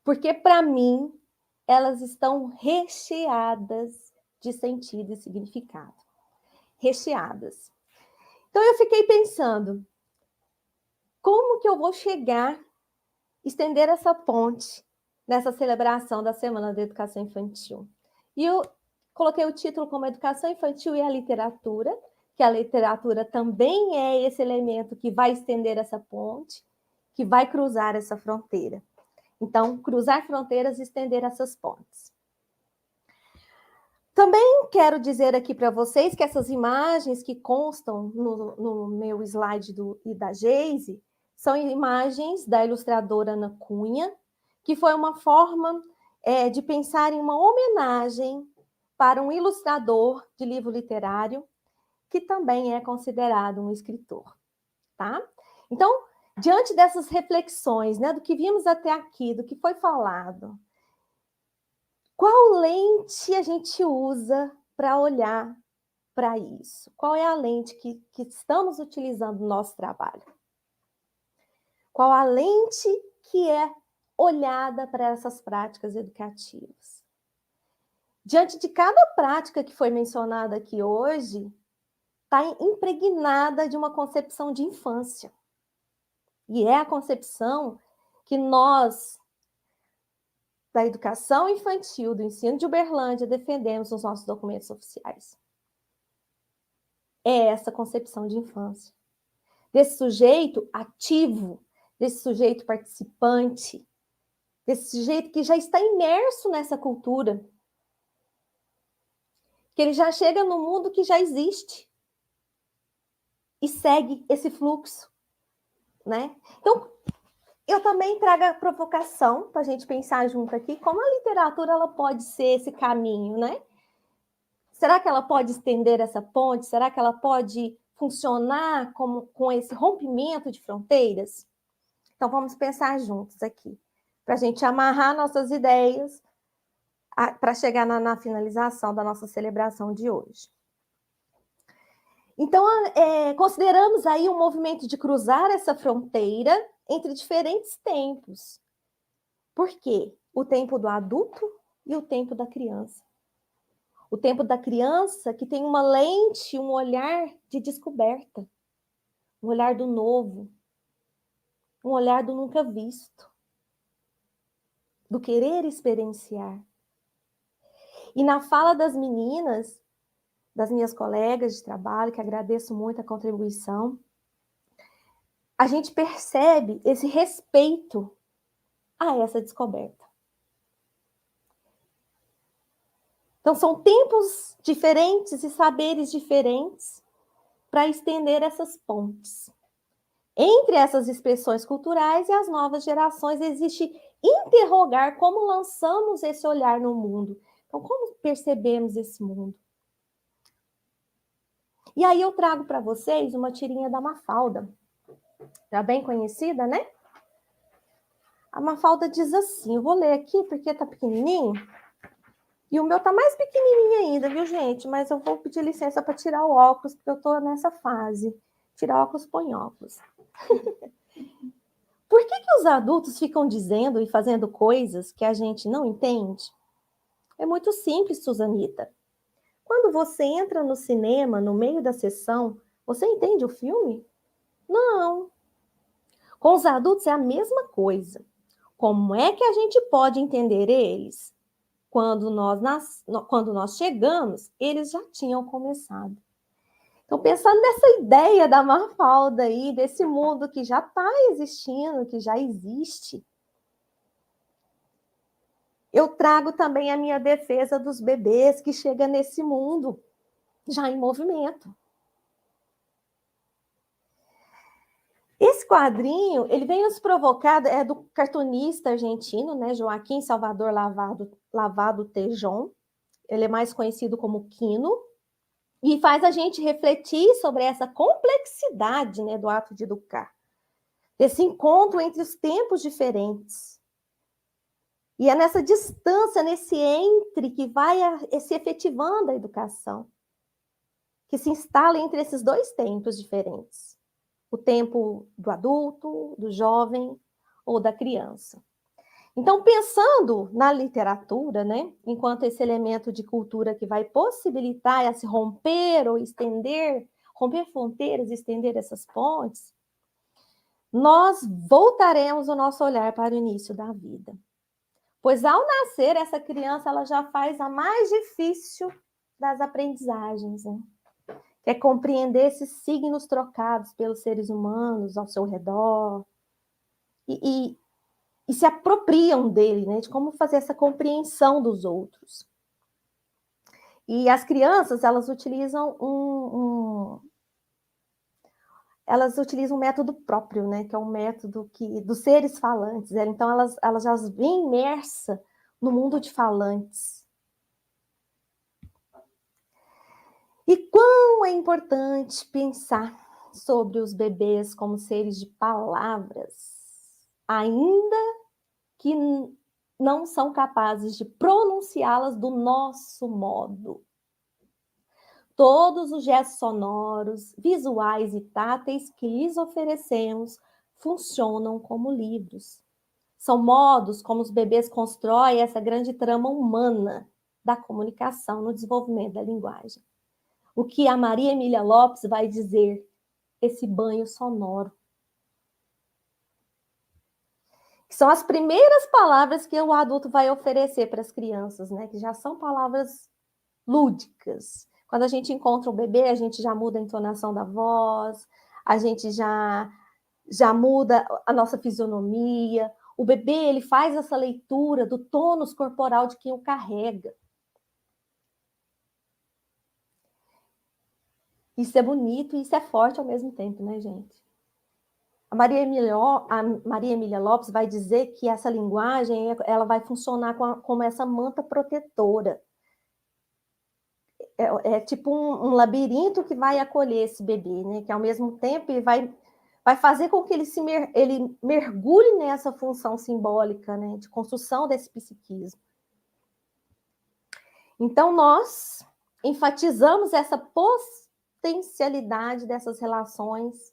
Porque, para mim, elas estão recheadas de sentido e significado. Recheadas. Então, eu fiquei pensando, como que eu vou estender essa ponte nessa celebração da Semana da Educação Infantil? E eu coloquei o título como Educação Infantil e a Literatura, que a literatura também é esse elemento que vai estender essa ponte, que vai cruzar essa fronteira. Então, cruzar fronteiras e estender essas pontes. Também quero dizer aqui para vocês que essas imagens que constam no meu slide e da Geise são imagens da ilustradora Ana Cunha, que foi uma forma de pensar em uma homenagem para um ilustrador de livro literário, que também é considerado um escritor. Tá? Então, diante dessas reflexões, né, do que vimos até aqui, do que foi falado, qual lente a gente usa para olhar para isso? Qual é a lente que estamos utilizando no nosso trabalho? Qual a lente que é olhada para essas práticas educativas? Diante de cada prática que foi mencionada aqui hoje, está impregnada de uma concepção de infância. E é a concepção que nós, da educação infantil, do ensino de Uberlândia, defendemos nos nossos documentos oficiais. É essa concepção de infância. Desse sujeito ativo, desse sujeito participante, desse sujeito que já está imerso nessa cultura, que ele já chega no mundo que já existe e segue esse fluxo, né? Então, eu também trago a provocação para a gente pensar junto aqui como a literatura ela pode ser esse caminho, né? Será que ela pode estender essa ponte? Será que ela pode funcionar com esse rompimento de fronteiras? Então, vamos pensar juntos aqui, para a gente amarrar nossas ideias para chegar na finalização da nossa celebração de hoje. Então, consideramos aí um movimento de cruzar essa fronteira entre diferentes tempos. Por quê? O tempo do adulto e o tempo da criança. O tempo da criança que tem uma lente, um olhar de descoberta, um olhar do novo, um olhar do nunca visto, do querer experienciar. E na fala das meninas, das minhas colegas de trabalho, que agradeço muito a contribuição, a gente percebe esse respeito a essa descoberta. Então, são tempos diferentes e saberes diferentes para estender essas pontes. Entre essas expressões culturais e as novas gerações, existe interrogar como lançamos esse olhar no mundo. Então, como percebemos esse mundo? E aí eu trago para vocês uma tirinha da Mafalda, já bem conhecida, né? A Mafalda diz assim, eu vou ler aqui porque tá pequenininho, e o meu tá mais pequenininho ainda, viu, gente? Mas eu vou pedir licença para tirar o óculos, porque eu tô nessa fase. Tirar óculos, põe óculos. Por que os adultos ficam dizendo e fazendo coisas que a gente não entende? É muito simples, Suzanita. Quando você entra no cinema, no meio da sessão, você entende o filme? Não. Com os adultos é a mesma coisa. Como é que a gente pode entender eles? Quando nós chegamos, eles já tinham começado. Então, pensando nessa ideia da Mafalda aí, desse mundo que já está existindo, que já existe, eu trago também a minha defesa dos bebês que chegam nesse mundo já em movimento. Esse quadrinho, ele vem nos provocar, é do cartunista argentino, né, Joaquim Salvador Lavado Tejon. Ele é mais conhecido como Quino, e faz a gente refletir sobre essa complexidade, né, do ato de educar, desse encontro entre os tempos diferentes. E é nessa distância, nesse entre, que vai se efetivando a educação, que se instala entre esses dois tempos diferentes. O tempo do adulto, do jovem ou da criança. Então, pensando na literatura, né, enquanto esse elemento de cultura que vai possibilitar esse romper ou estender, romper fronteiras e estender essas pontes, nós voltaremos o nosso olhar para o início da vida. Pois ao nascer, essa criança ela já faz a mais difícil das aprendizagens, né? Que é compreender esses signos trocados pelos seres humanos ao seu redor e se apropriam dele, né? De como fazer essa compreensão dos outros. E as crianças, elas utilizam um método próprio, né? Que é um método dos seres falantes. Então, elas já vêm imersas no mundo de falantes. E quão é importante pensar sobre os bebês como seres de palavras, ainda que não são capazes de pronunciá-las do nosso modo. todos os gestos sonoros, visuais e táteis que lhes oferecemos funcionam como livros. São modos como os bebês constroem essa grande trama humana da comunicação no desenvolvimento da linguagem. O que a Maria Emília Lopes vai dizer, esse banho sonoro. Que são as primeiras palavras que o adulto vai oferecer para as crianças, né? Que já são palavras lúdicas. Quando a gente encontra um bebê, a gente já muda a entonação da voz, a gente já muda a nossa fisionomia. O bebê, ele faz essa leitura do tônus corporal de quem o carrega. Isso é bonito e isso é forte ao mesmo tempo, né, gente? A Maria Emília Lopes vai dizer que essa linguagem ela vai funcionar como essa manta protetora. É tipo um labirinto que vai acolher esse bebê, né? Que ao mesmo tempo ele vai fazer com que ele mergulhe nessa função simbólica, né? De construção desse psiquismo. Então, nós enfatizamos essa potencialidade dessas relações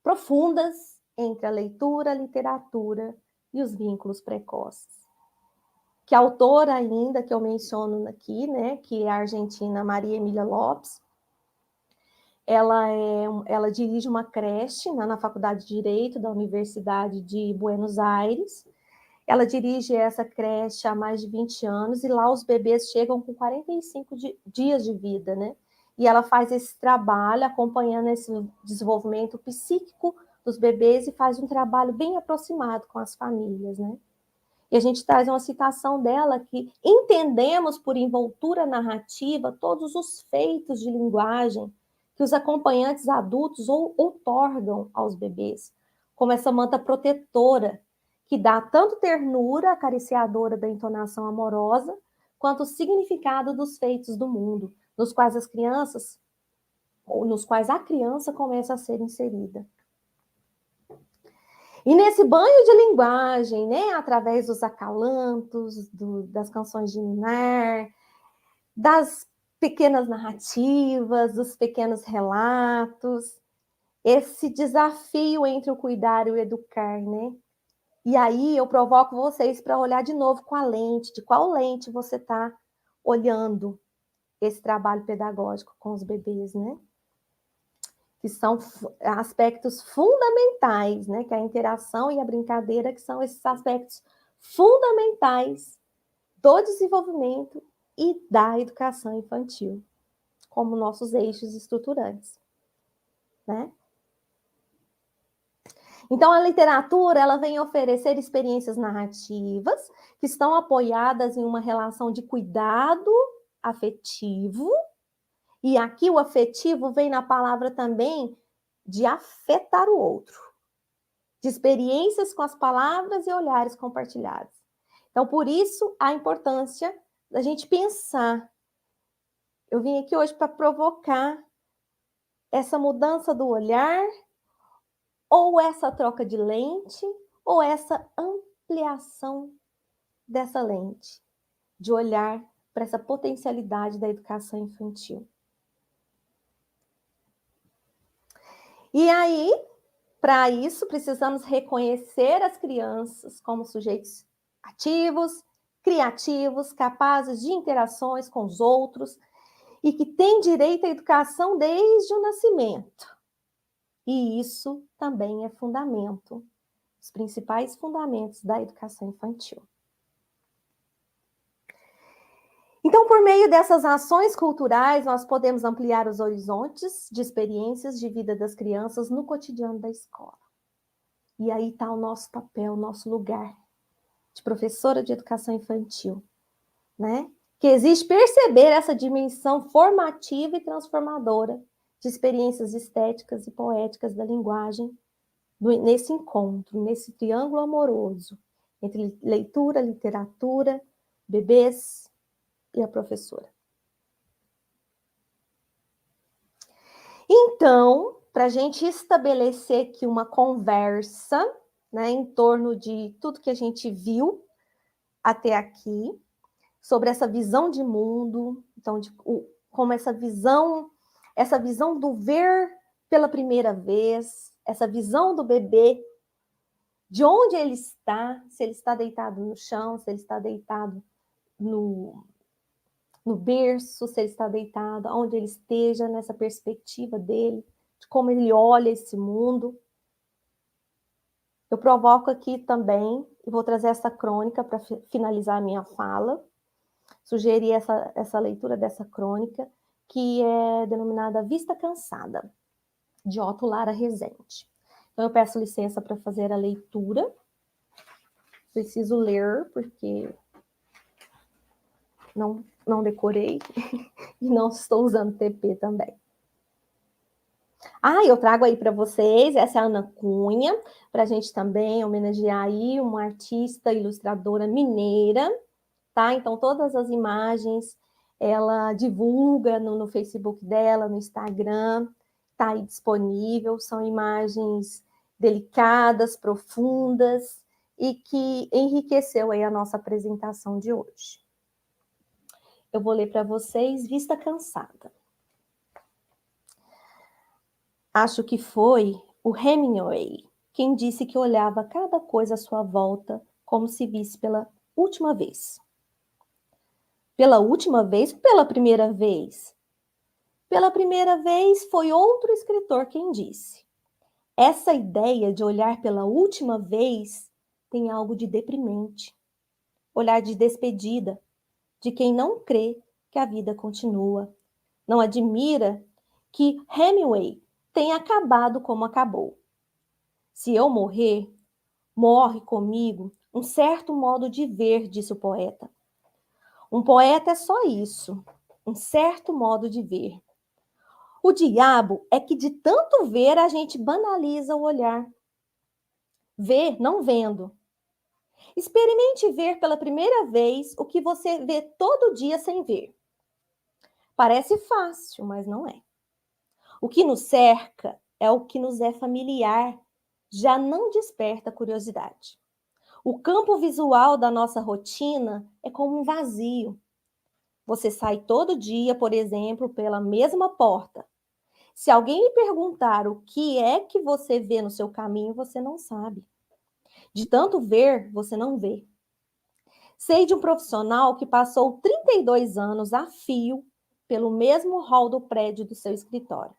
profundas entre a leitura, a literatura e os vínculos precoces. Que a autora ainda, que eu menciono aqui, né, que é a argentina Maria Emília Lopes, ela dirige uma creche, né, na Faculdade de Direito da Universidade de Buenos Aires. Ela dirige essa creche há mais de 20 anos e lá os bebês chegam com 45 dias de vida, né? E ela faz esse trabalho acompanhando esse desenvolvimento psíquico dos bebês e faz um trabalho bem aproximado com as famílias, né? E a gente traz uma citação dela que entendemos por envoltura narrativa todos os feitos de linguagem que os acompanhantes adultos outorgam aos bebês, como essa manta protetora, que dá tanto ternura acariciadora da entonação amorosa, quanto o significado dos feitos do mundo, nos quais a criança começa a ser inserida. E nesse banho de linguagem, né, através dos acalantos, das canções de ninar, das pequenas narrativas, dos pequenos relatos, esse desafio entre o cuidar e o educar, né? E aí eu provoco vocês para olhar de novo com a lente, de qual lente você está olhando esse trabalho pedagógico com os bebês, né? Que são aspectos fundamentais, né? Que é a interação e a brincadeira, que são esses aspectos fundamentais do desenvolvimento e da educação infantil, como nossos eixos estruturantes, né? Então, a literatura, ela vem oferecer experiências narrativas que estão apoiadas em uma relação de cuidado afetivo, e aqui o afetivo vem na palavra também de afetar o outro, de experiências com as palavras e olhares compartilhados. Então, por isso, a importância da gente pensar. Eu vim aqui hoje para provocar essa mudança do olhar, ou essa troca de lente, ou essa ampliação dessa lente, de olhar para essa potencialidade da educação infantil. E aí, para isso, precisamos reconhecer as crianças como sujeitos ativos, criativos, capazes de interações com os outros e que têm direito à educação desde o nascimento. E isso também é fundamento, os principais fundamentos da educação infantil. Então, por meio dessas ações culturais, nós podemos ampliar os horizontes de experiências de vida das crianças no cotidiano da escola. E aí está o nosso papel, o nosso lugar de professora de educação infantil, né? Que exige perceber essa dimensão formativa e transformadora de experiências estéticas e poéticas da linguagem nesse encontro, nesse triângulo amoroso entre leitura, literatura, bebês e a professora. Então, para a gente estabelecer aqui uma conversa, né, em torno de tudo que a gente viu até aqui, sobre essa visão de mundo, então, como essa visão do ver pela primeira vez, essa visão do bebê, de onde ele está, se ele está deitado no chão, se ele está deitado no berço, se ele está deitado, onde ele esteja, nessa perspectiva dele, de como ele olha esse mundo. Eu provoco aqui também, e vou trazer essa crônica para finalizar a minha fala, sugerir essa leitura dessa crônica, que é denominada Vista Cansada, de Otto Lara Rezende. Então, eu peço licença para fazer a leitura. Preciso ler, porque não decorei e não estou usando TP também. Eu trago aí para vocês, essa é a Ana Cunha, para a gente também homenagear aí uma artista ilustradora mineira, tá? Então, todas as imagens ela divulga no Facebook dela, no Instagram, tá aí disponível, são imagens delicadas, profundas, e que enriqueceu aí a nossa apresentação de hoje. Eu vou ler para vocês Vista Cansada. Acho que foi o Hemingway quem disse que olhava cada coisa à sua volta como se visse pela última vez. Pela última vez ou pela primeira vez? Pela primeira vez foi outro escritor quem disse. Essa ideia de olhar pela última vez tem algo de deprimente. Olhar de despedida, de quem não crê que a vida continua. Não admira que Hemingway tenha acabado como acabou. Se eu morrer, morre comigo um certo modo de ver, disse o poeta. Um poeta é só isso, um certo modo de ver. O diabo é que de tanto ver a gente banaliza o olhar. Ver não vendo. Experimente ver pela primeira vez o que você vê todo dia sem ver. Parece fácil, mas não é. O que nos cerca é o que nos é familiar, já não desperta curiosidade. O campo visual da nossa rotina é como um vazio. Você sai todo dia, por exemplo, pela mesma porta. Se alguém lhe perguntar o que é que você vê no seu caminho, você não sabe. De tanto ver, você não vê. Sei de um profissional que passou 32 anos a fio pelo mesmo hall do prédio do seu escritório.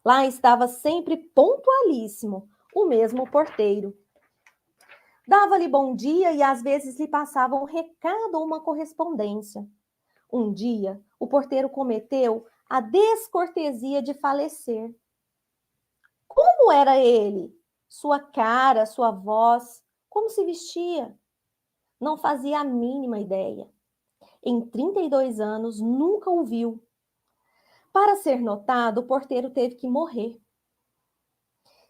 Lá estava sempre pontualíssimo o mesmo porteiro. Dava-lhe bom dia e às vezes lhe passava um recado ou uma correspondência. Um dia, o porteiro cometeu a descortesia de falecer. Como era ele? Sua cara, sua voz, como se vestia? Não fazia a mínima ideia. Em 32 anos, nunca o viu. Para ser notado, o porteiro teve que morrer.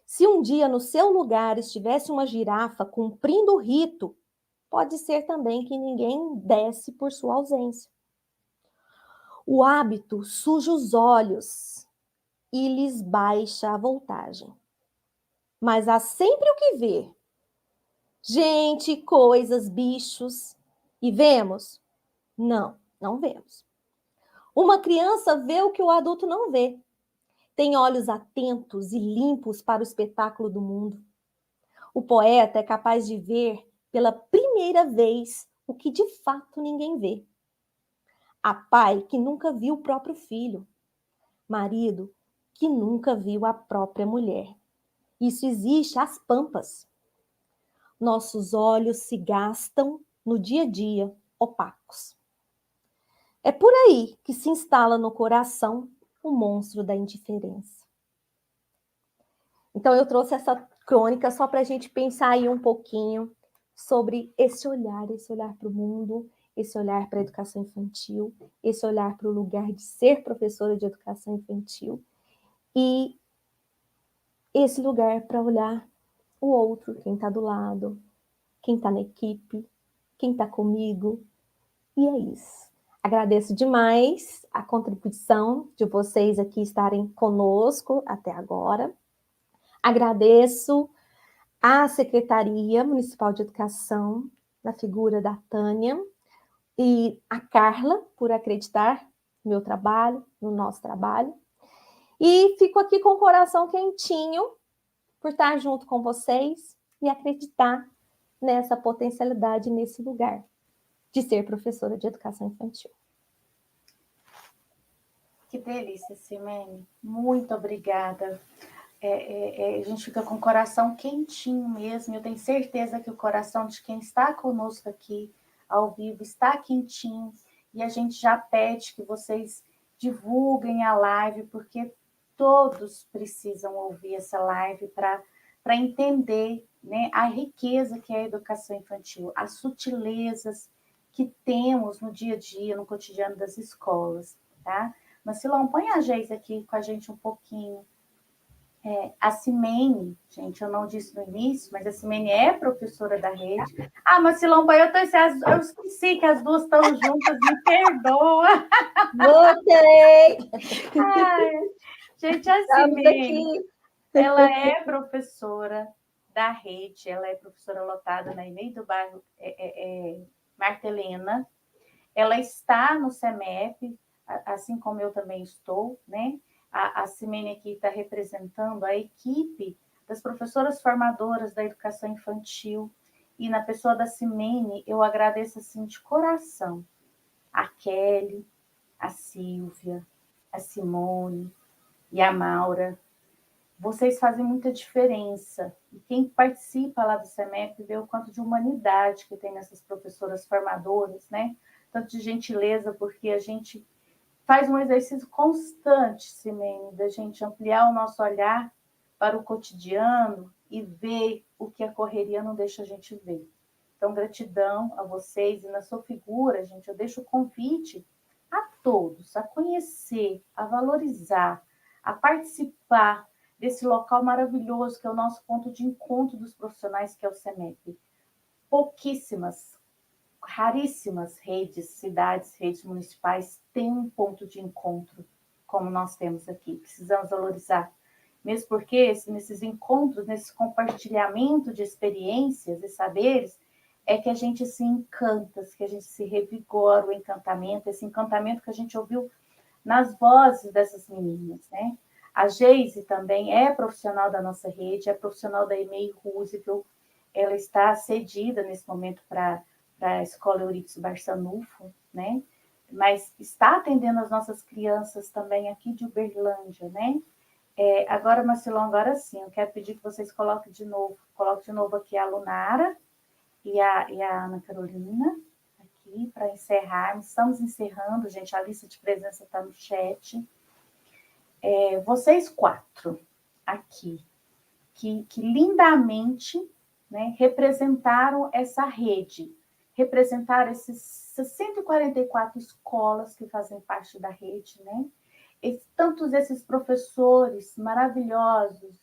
Se um dia no seu lugar estivesse uma girafa cumprindo o rito, pode ser também que ninguém desse por sua ausência. O hábito suja os olhos e lhes baixa a voltagem. Mas há sempre o que ver. Gente, coisas, bichos. E vemos? Não, não vemos. Uma criança vê o que o adulto não vê. Tem olhos atentos e limpos para o espetáculo do mundo. O poeta é capaz de ver pela primeira vez o que de fato ninguém vê. Há pai que nunca viu o próprio filho. Marido que nunca viu a própria mulher. Isso existe às pampas. Nossos olhos se gastam no dia a dia, opacos. É por aí que se instala no coração o monstro da indiferença. Então, eu trouxe essa crônica só para a gente pensar aí um pouquinho sobre esse olhar para o mundo, esse olhar para a educação infantil, esse olhar para o lugar de ser professora de educação infantil e esse lugar para olhar o outro, quem está do lado, quem está na equipe, quem está comigo. E é isso. Agradeço demais a contribuição de vocês aqui estarem conosco até agora. Agradeço à Secretaria Municipal de Educação, na figura da Tânia, e a Carla, por acreditar no meu trabalho, no nosso trabalho. E fico aqui com o coração quentinho por estar junto com vocês e acreditar nessa potencialidade, nesse lugar de ser professora de educação infantil. Que delícia, Simene. Muito obrigada. A gente fica com o coração quentinho mesmo. Eu tenho certeza que o coração de quem está conosco aqui ao vivo está quentinho. E a gente já pede que vocês divulguem a live, porque todos precisam ouvir essa live para entender, né, a riqueza que é a educação infantil, as sutilezas que temos no dia a dia, no cotidiano das escolas, tá? Marcilão, põe a Geise aqui com a gente um pouquinho. A Simene, gente, eu não disse no início, mas a Simene é professora da rede. Marcilão, eu esqueci que as duas estão juntas, me perdoa. Voltei! Gente, a Simene, ela é professora da rede, ela é professora lotada na EMEI do bairro Marta Helena. Ela está no CEMEP, assim como eu também estou, né? A Simene aqui está representando a equipe das professoras formadoras da educação infantil, e na pessoa da Simene, eu agradeço assim de coração a Kelly, a Silvia, a Simone e a Maura. Vocês fazem muita diferença, e quem participa lá do CEMEP vê o quanto de humanidade que tem nessas professoras formadoras, né? Tanto de gentileza, porque a gente faz um exercício constante, Simene, da gente ampliar o nosso olhar para o cotidiano e ver o que a correria não deixa a gente ver. Então, gratidão a vocês, e na sua figura, gente, eu deixo o convite a todos a conhecer, a valorizar, a participar desse local maravilhoso que é o nosso ponto de encontro dos profissionais, que é o CEMEP. Raríssimas redes, cidades, redes municipais têm um ponto de encontro como nós temos aqui. Precisamos valorizar. Mesmo porque nesses encontros, nesse compartilhamento de experiências e saberes, é que a gente se encanta, que a gente se revigora o encantamento, esse encantamento que a gente ouviu nas vozes dessas meninas, né? A Geise também é profissional da nossa rede, é profissional da EMEI Roosevelt, ela está cedida nesse momento para a Escola Euridice Barçanufo, né? Mas está atendendo as nossas crianças também aqui de Uberlândia, né? Agora, Marcilão, agora sim, eu quero pedir que vocês coloquem de novo aqui a Lunara e a Ana Carolina, aqui, para encerrarmos. Estamos encerrando, gente, a lista de presença está no chat. Vocês 4 aqui, que lindamente, né, representaram essa rede, representaram esses 144 escolas que fazem parte da rede, né? Tantos esses professores maravilhosos,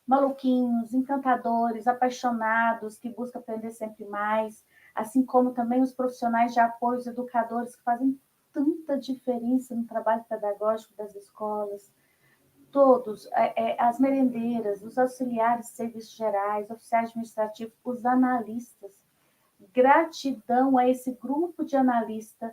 maluquinhos, encantadores, apaixonados, que buscam aprender sempre mais, assim como também os profissionais de apoio, os educadores que fazem tanta diferença no trabalho pedagógico das escolas, todos, as merendeiras, os auxiliares de serviços gerais, oficiais administrativos, os analistas. Gratidão a esse grupo de analistas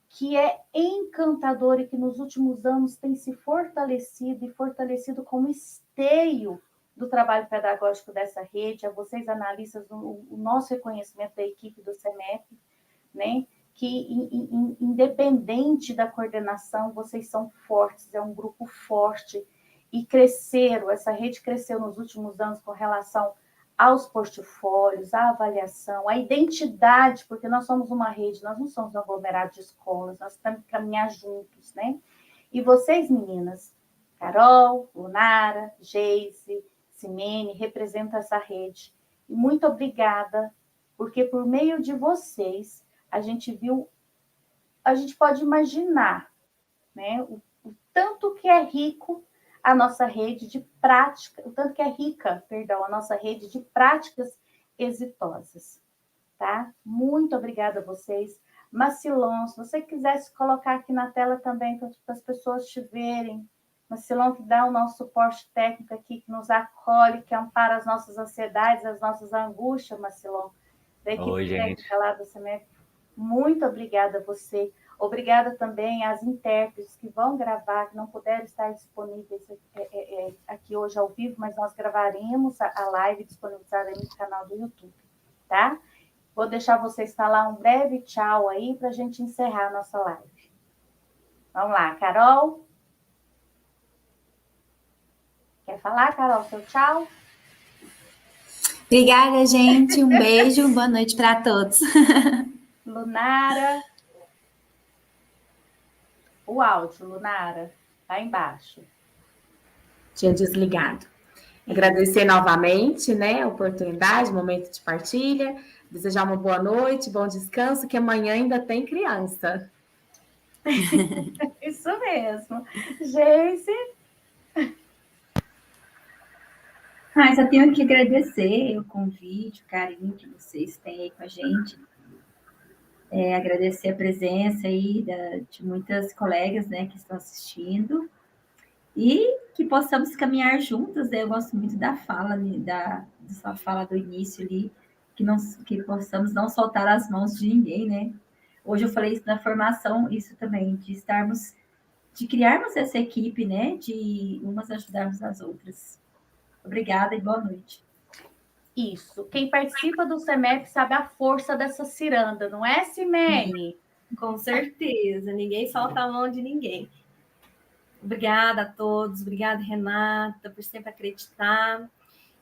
que é encantador e que nos últimos anos tem se fortalecido como esteio do trabalho pedagógico dessa rede. A vocês, analistas, o nosso reconhecimento da equipe do CEMEP, né? Que, independente da coordenação, vocês são fortes, é um grupo forte, e essa rede cresceu nos últimos anos com relação aos portfólios, à avaliação, à identidade, porque nós somos uma rede, nós não somos um aglomerado de escolas, nós temos que caminhar juntos, né? E vocês, meninas, Carol, Lunara, Geise, Simene, representam essa rede. E muito obrigada, porque por meio de vocês, a gente pode imaginar, né, o tanto que é rico a nossa rede de prática, o tanto que é rica, a nossa rede de práticas exitosas, tá? Muito obrigada a vocês. Marcilon, se você quisesse colocar aqui na tela também, para as pessoas te verem, Marcilon, que dá o nosso suporte técnico aqui, que nos acolhe, que ampara as nossas ansiedades, as nossas angústias, Marcilon, da equipe técnica lá do CEMEP. Muito obrigada a você. Obrigada também às intérpretes que vão gravar, que não puderam estar disponíveis aqui hoje ao vivo, mas nós gravaremos a live e disponibilizaremos no canal do YouTube, tá? Vou deixar vocês falar um breve tchau aí para a gente encerrar a nossa live. Vamos lá, Carol? Quer falar, Carol, seu tchau? Obrigada, gente. Um beijo, boa noite para todos. Lunara? O áudio, Lunara, tá embaixo. Tinha desligado. Agradecer novamente, né, a oportunidade, o momento de partilha, desejar uma boa noite, bom descanso, que amanhã ainda tem criança. Isso mesmo. Geise? Só tenho que agradecer o convite, o carinho que vocês têm aí com a gente. Agradecer a presença aí de muitas colegas, né, que estão assistindo. E que possamos caminhar juntas, né? Eu gosto muito da fala, da sua fala do início ali, que possamos não soltar as mãos de ninguém, né? Hoje eu falei isso na formação, isso também, de criarmos essa equipe, né? De umas ajudarmos as outras. Obrigada e boa noite. Isso. Quem participa do CEMEP sabe a força dessa ciranda, não é, Simene? Com certeza, ninguém solta a mão de ninguém. Obrigada a todos, obrigada, Renata, por sempre acreditar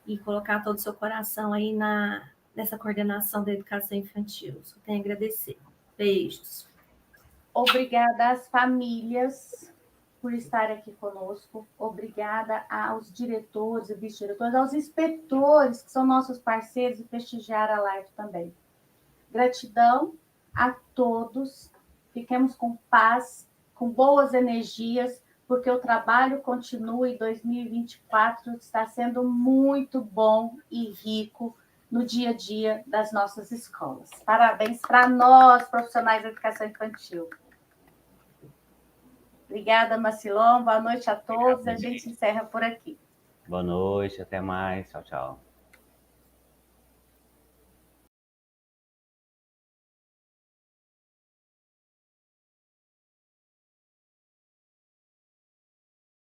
e colocar todo o seu coração aí nessa coordenação da educação infantil. Só tenho a agradecer. Beijos. Obrigada às famílias por estar aqui conosco. Obrigada aos diretores e vice-diretores, aos inspetores, que são nossos parceiros, e prestigiar a live também. Gratidão a todos. Fiquemos com paz, com boas energias, porque o trabalho continua e 2024 está sendo muito bom e rico no dia a dia das nossas escolas. Parabéns para nós, profissionais da educação infantil. Obrigada, Macilon. Boa noite a todos. A gente encerra por aqui. Boa noite, até mais. Tchau, tchau.